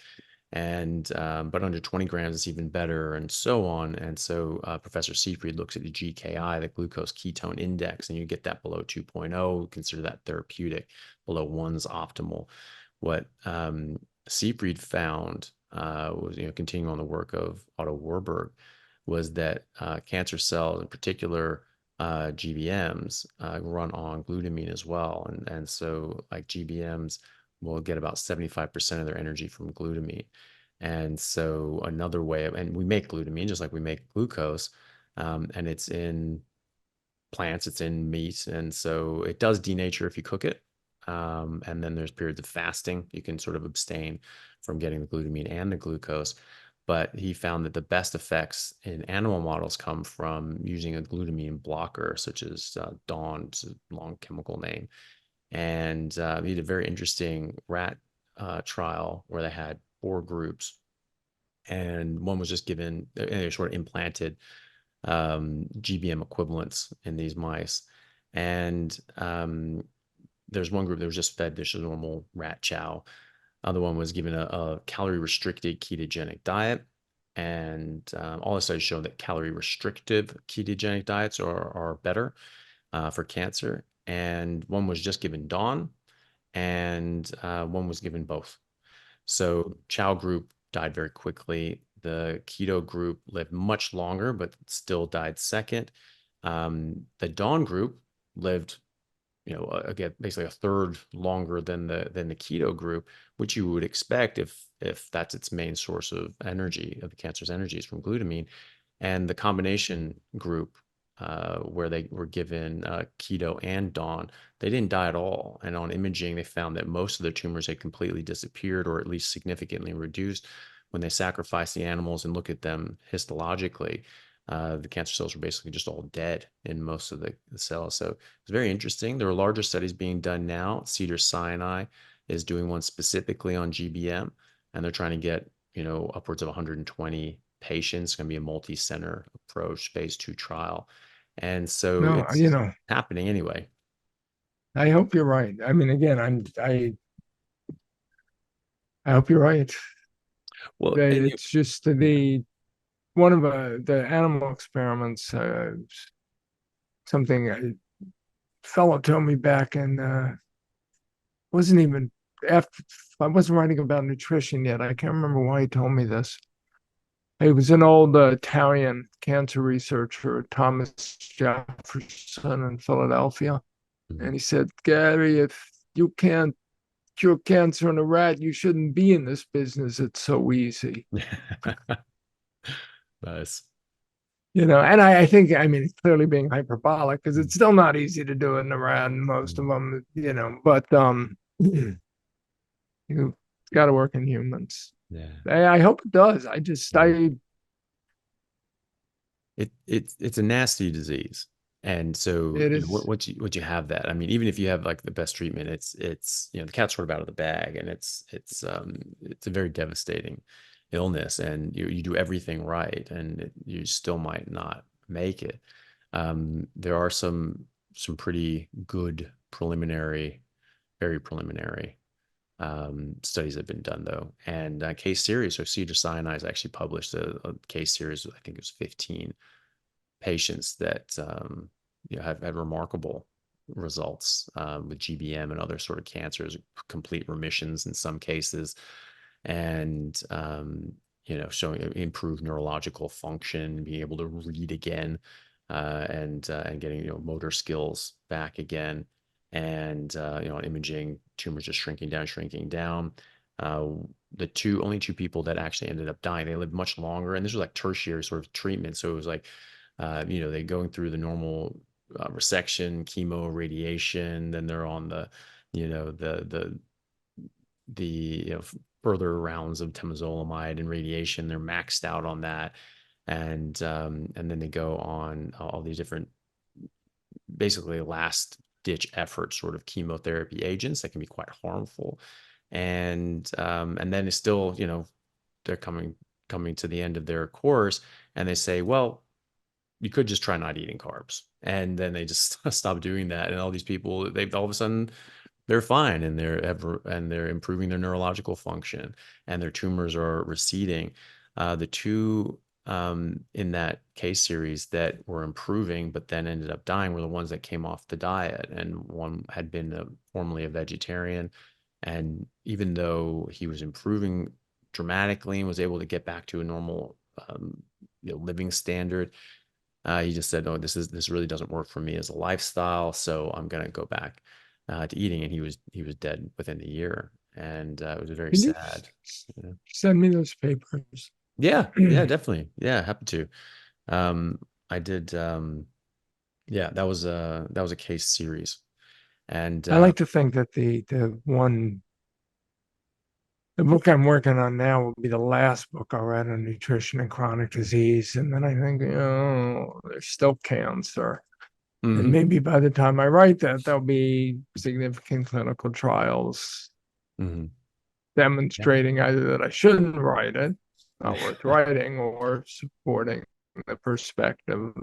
And but under 20 grams it's even better, and so on. And so Professor Seyfried looks at the GKI, the glucose ketone index, and you get that below 2.0, consider that therapeutic. Below 1's optimal. What Seyfried found was, continuing on the work of Otto Warburg, was that cancer cells, in particular GBMs, run on glutamine as well. And so like GBMs will get about 75% of their energy from glutamine. And so another way and we make glutamine just like we make glucose, and it's in plants, it's in meat, and so it does denature if you cook it. And then there's periods of fasting. You can sort of abstain from getting the glutamine and the glucose. But he found that the best effects in animal models come from using a glutamine blocker, such as Dawn, it's a long chemical name. And he did a very interesting rat trial where they had 4 groups, and one was just given, they sort of implanted GBM equivalents in these mice. And there's one group that was just fed this normal rat chow. Other one was given a calorie restricted ketogenic diet. And all the studies show that calorie restrictive ketogenic diets are better for cancer. And one was just given Dawn, and one was given both. So chow group died very quickly. The keto group lived much longer, but still died second. The Dawn group lived, again, basically a third longer than the keto group, which you would expect if that's its main source of energy, of the cancer's energy, is from glutamine. And the combination group, where they were given keto and Dawn, they didn't die at all. And on imaging, they found that most of the tumors had completely disappeared, or at least significantly reduced. When they sacrificed the animals and look at them histologically, the cancer cells were basically just all dead in most of the cells. So it's very interesting. There are larger studies being done now. Cedars-Sinai is doing one specifically on GBM, and they're trying to get, upwards of 120 patients. It's going to be a multi-center approach, phase 2 trial. And so No, it's happening anyway. I hope you're right. I mean, again, I hope you're right. Well, That and it's just the one of the animal experiments. Something a fellow told me back in wasn't even after I wasn't writing about nutrition yet. I can't remember why he told me this. He was an old Italian cancer researcher, Thomas Jefferson in Philadelphia. And he said, Gary, if you can't cure cancer in a rat, you shouldn't be in this business. It's so easy. nice. And I think, I mean, clearly being hyperbolic because it's still not easy to do it in a rat, and most of them, but you got to work in humans. Yeah. I hope it does. It's a nasty disease. And so, It is. once you have that, I mean, even if you have like the best treatment, it's the cat's sort of out of the bag, and it's a very devastating illness, and you do everything right, and you still might not make it. There are some pretty good preliminary, very preliminary studies have been done though, and case series. So Cedars-Sinai has actually published a case series. I think it was 15 patients that have had remarkable results with GBM and other sort of cancers, complete remissions in some cases, and showing improved neurological function, being able to read again, and getting motor skills back again, and on imaging, tumors just shrinking down. The only two people that actually ended up dying, they lived much longer, and this was like tertiary sort of treatment. So it was like, they going through the normal resection, chemo, radiation, then they're on the, the further rounds of temozolomide and radiation. They're maxed out on that, and then they go on all these different, basically last ditch effort sort of chemotherapy agents that can be quite harmful, and then it's still, they're coming to the end of their course, and they say, well, you could just try not eating carbs, and then they just stop doing that, and all these people, they all of a sudden they're fine, and they're improving their neurological function, and their tumors are receding. The two in that case series that were improving but then ended up dying were the ones that came off the diet, and one had been formerly a vegetarian, and even though he was improving dramatically and was able to get back to a normal, living standard. He just said, "No, this really doesn't work for me as a lifestyle, so I'm gonna go back to eating." And he was dead within a year, and it was very Can you sad. Yeah, send me those papers? yeah, yeah, definitely. Yeah, happy to. Um, I did. Yeah, that was a case series, and I like to think that the book I'm working on now will be the last book I'll write on nutrition and chronic disease. And then I think, there's still cancer. And mhm, maybe by the time I write that, there'll be significant clinical trials mhm. Yeah, demonstrating either that I shouldn't write it, not worth writing, or supporting the perspective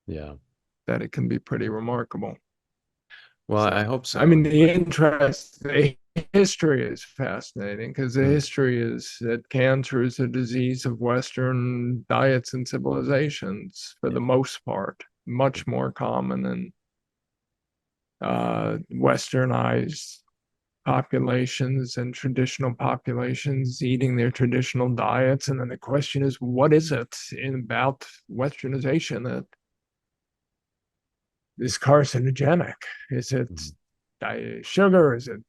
yeah. that it can be pretty remarkable. Well, So, I hope I so. mean, the history is fascinating because the Mm, history is that cancer is a disease of Western diets and civilizations for yeah, the most part, much more common in westernized populations and traditional populations eating their traditional diets. And then the question is, what is it about westernization that is carcinogenic? Is it mhm, sugar? Is it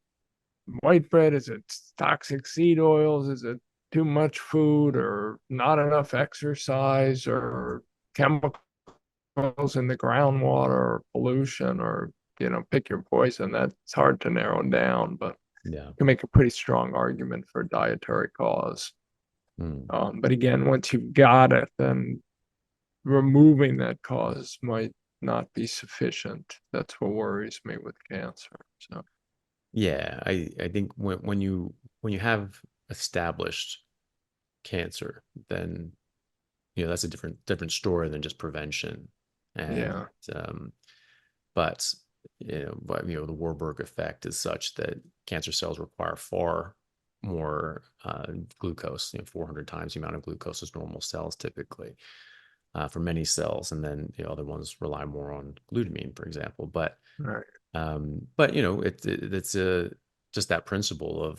white bread? Is it toxic seed oils? Is it too much food or not enough exercise or chemicals in the groundwater or pollution or, pick your poison? That's hard to narrow down, but yeah. you can make a pretty strong argument for a dietary cause. Mm. But again, once you've got it, then removing that cause might not be sufficient. That's what worries me with cancer. So, Yeah, I think when you have established cancer, then that's a different story than just prevention. And yeah, um, but the Warburg effect is such that cancer cells require far more glucose, 400 times the amount of glucose as normal cells typically, for many cells, and then the other ones rely more on glutamine, for example. But right. it's just that principle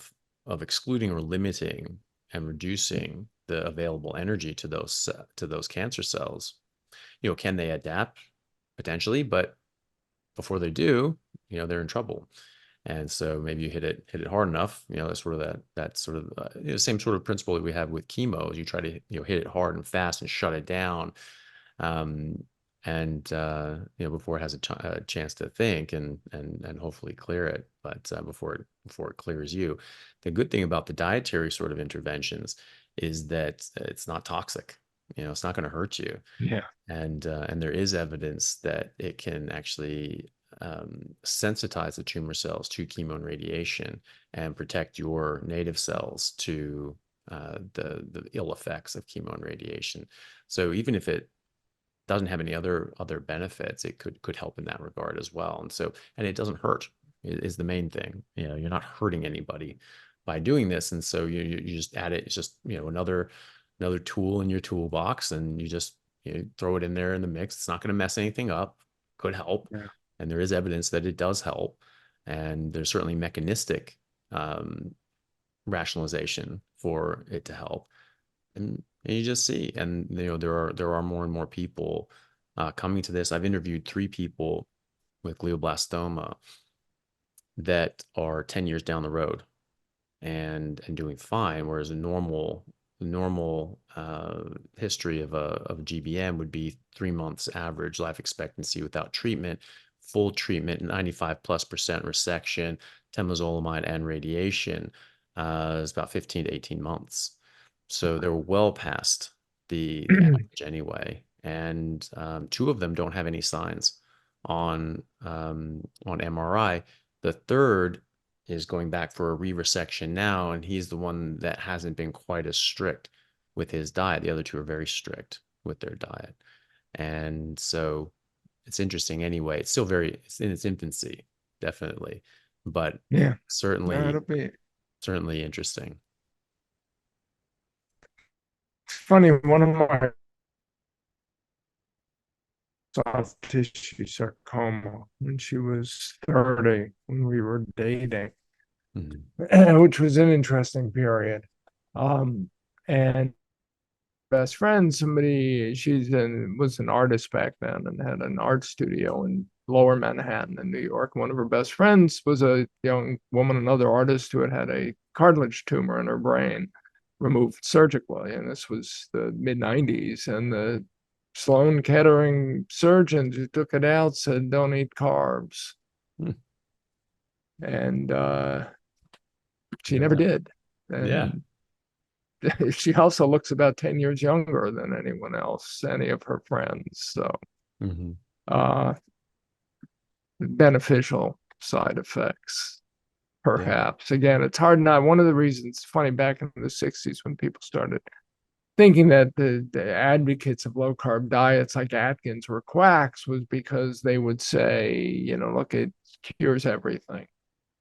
of excluding or limiting and reducing the available energy to those cancer cells. Can they adapt? Potentially, but before they do, they're in trouble. And so maybe you hit it hard enough. That's sort of that sort of same sort of principle that we have with chemo. Is you try to hit it hard and fast and shut it down, um, and before it has a chance to think and hopefully clear it. But before it clears you, the good thing about the dietary sort of interventions is that it's not toxic. It's not going to hurt you, Yeah. and there is evidence that it can actually sensitize the tumor cells to chemo and radiation and protect your native cells to the ill effects of chemo and radiation. So even if it doesn't have any other benefits, it could help in that regard as well. And it doesn't hurt is the main thing. You're not hurting anybody by doing this, and so you just add it. It's just another tool in your toolbox, and you just throw it in there in the mix. It's not going to mess anything up. Could help, Yeah. and there is evidence that it does help, and there's certainly mechanistic um, rationalization for it to help, and you just see, and there are more and more people coming to this. I've interviewed 3 people with glioblastoma that are 10 years down the road and doing fine, whereas a normal history of GBM would be 3 months average life expectancy without treatment. Full treatment, 95+% resection, temozolomide, and radiation is about 15 to 18 months. So they're well past the average anyway, and 2 of them don't have any signs on MRI. The third is going back for a re-resection now, and he's the one that hasn't been quite as strict with his diet. The other 2 are very strict with their diet, and so it's interesting anyway. It's in its infancy, definitely, but Yeah. No, certainly it'll be certainly interesting. funny. One of my soft tissue sarcoma when she was 30 when we were dating. Mhm. which was an interesting period. And best friend, somebody, was an artist back then and had an art studio in Lower Manhattan in New York. One of her best friends was a young woman, another artist who had a cartilage tumor in her brain removed surgically. And this was the mid 90s. And the Sloan Kettering surgeons who took it out said, don't eat carbs. Hmm. And she never Yeah. did. Yeah. And she also looks about 10 years younger than anyone else, any of her friends. So, Hmm. uh, beneficial side effects, Yeah. perhaps. Again, it's hard not. One of the reasons, funny, back in the 60s when people started thinking that the advocates of low carb diets like Atkins were quacks was because they would say, look, it cures everything.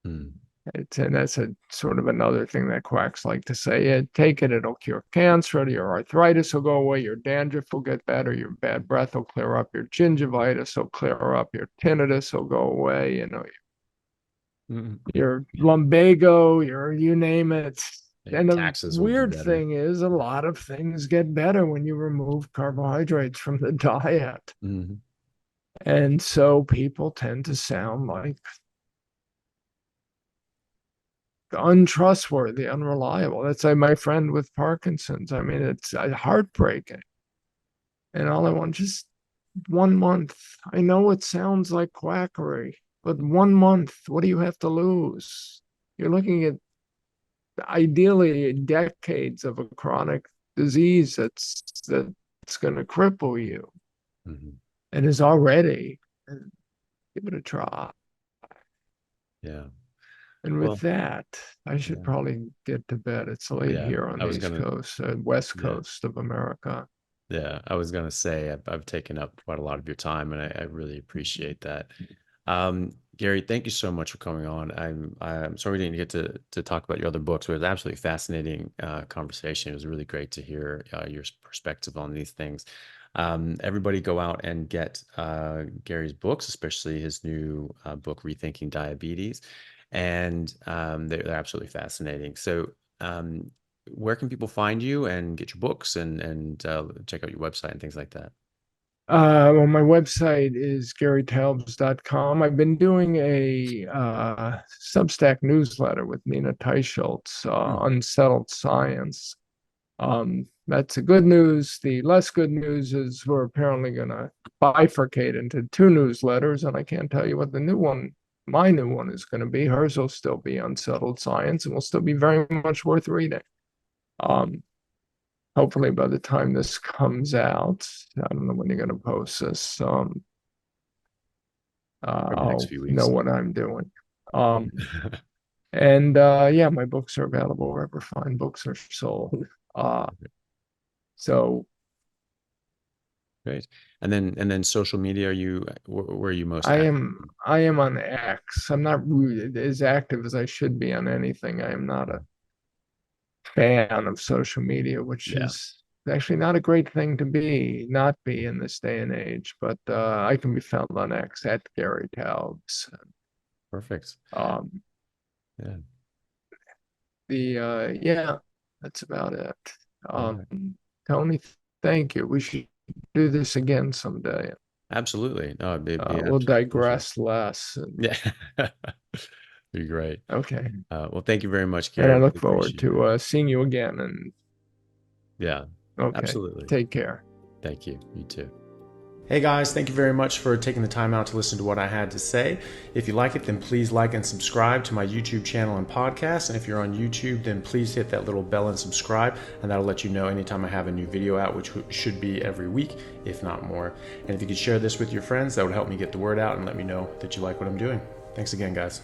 Mm. And that's a sort of another thing that quacks like to say, yeah, take it, it'll cure cancer, your arthritis will go away, your dandruff will get better, your bad breath will clear up, your gingivitis will clear up, your tinnitus will go away, Mm. your lumbago, you name it. Your And the taxes will be weird better. thing is a lot of things get better when you remove carbohydrates from the diet. Hmm. And so people tend to sound like untrustworthy, unreliable. That's like my friend with Parkinson's. I mean, it's heartbreaking. And all I want, just 1 month. I know it sounds like quackery, but 1 month, what do you have to lose? You're looking at ideally decades of a chronic disease that's going to cripple you Hmm. and is already. Give it a try. Yeah. And with Well, that, I should yeah. probably get to bed. It's late Yeah. here on I the was East gonna, Coast, West yeah. Coast of America. Yeah. I was gonna say I've taken up quite a lot of your time, and I really appreciate that. Gary, thank you so much for coming on. I'm sorry we didn't get to talk about your other books, but it was absolutely fascinating conversation. It was really great to hear your perspective on these things. Everybody go out and get Gary's books, especially his new book, Rethinking Diabetes, and they're absolutely fascinating. So, where can people find you and get your books and check out your website and things like that? Well, my website is garytaubes.com. I've been doing a Substack newsletter with Nina Teicholz, Hmm. Unsettled Science. That's the good news. The less good news is we're apparently going to bifurcate into two newsletters, and I can't tell you what my new one is going to be. Hers will still be Unsettled Science and will still be very much worth reading. Um, Hopefully by the time this comes out, I don't know when you're going to post this. Probably next I'll few know weeks. what I'm doing. Um, and yeah, my books are available wherever fine books are sold. Uh, so Great. And then social media, where are you most I active? am I am on X. I'm not as active as I should be on anything. I am not a fan of social media, which Yeah, is actually not a great thing to not be in this day and age. But I can be found on X at Gary Taubes. perfect. Um, Yeah. yeah, that's about it. All right. Tony, thank you. We should do this again someday. Absolutely. No, it'd be We'll absolute pleasure. digress less. Yeah. Be great. Okay. Well, thank you very much, And Gary. I Really look forward appreciate it. to seeing you again. And Yeah, okay, absolutely. take care. Thank you. You too. Hey guys, thank you very much for taking the time out to listen to what I had to say. If you like it, then please like and subscribe to my YouTube channel and podcast. And if you're on YouTube, then please hit that little bell and subscribe, and that'll let you know anytime I have a new video out, which should be every week, if not more. And if you could share this with your friends, that would help me get the word out and let me know that you like what I'm doing. Thanks again, guys.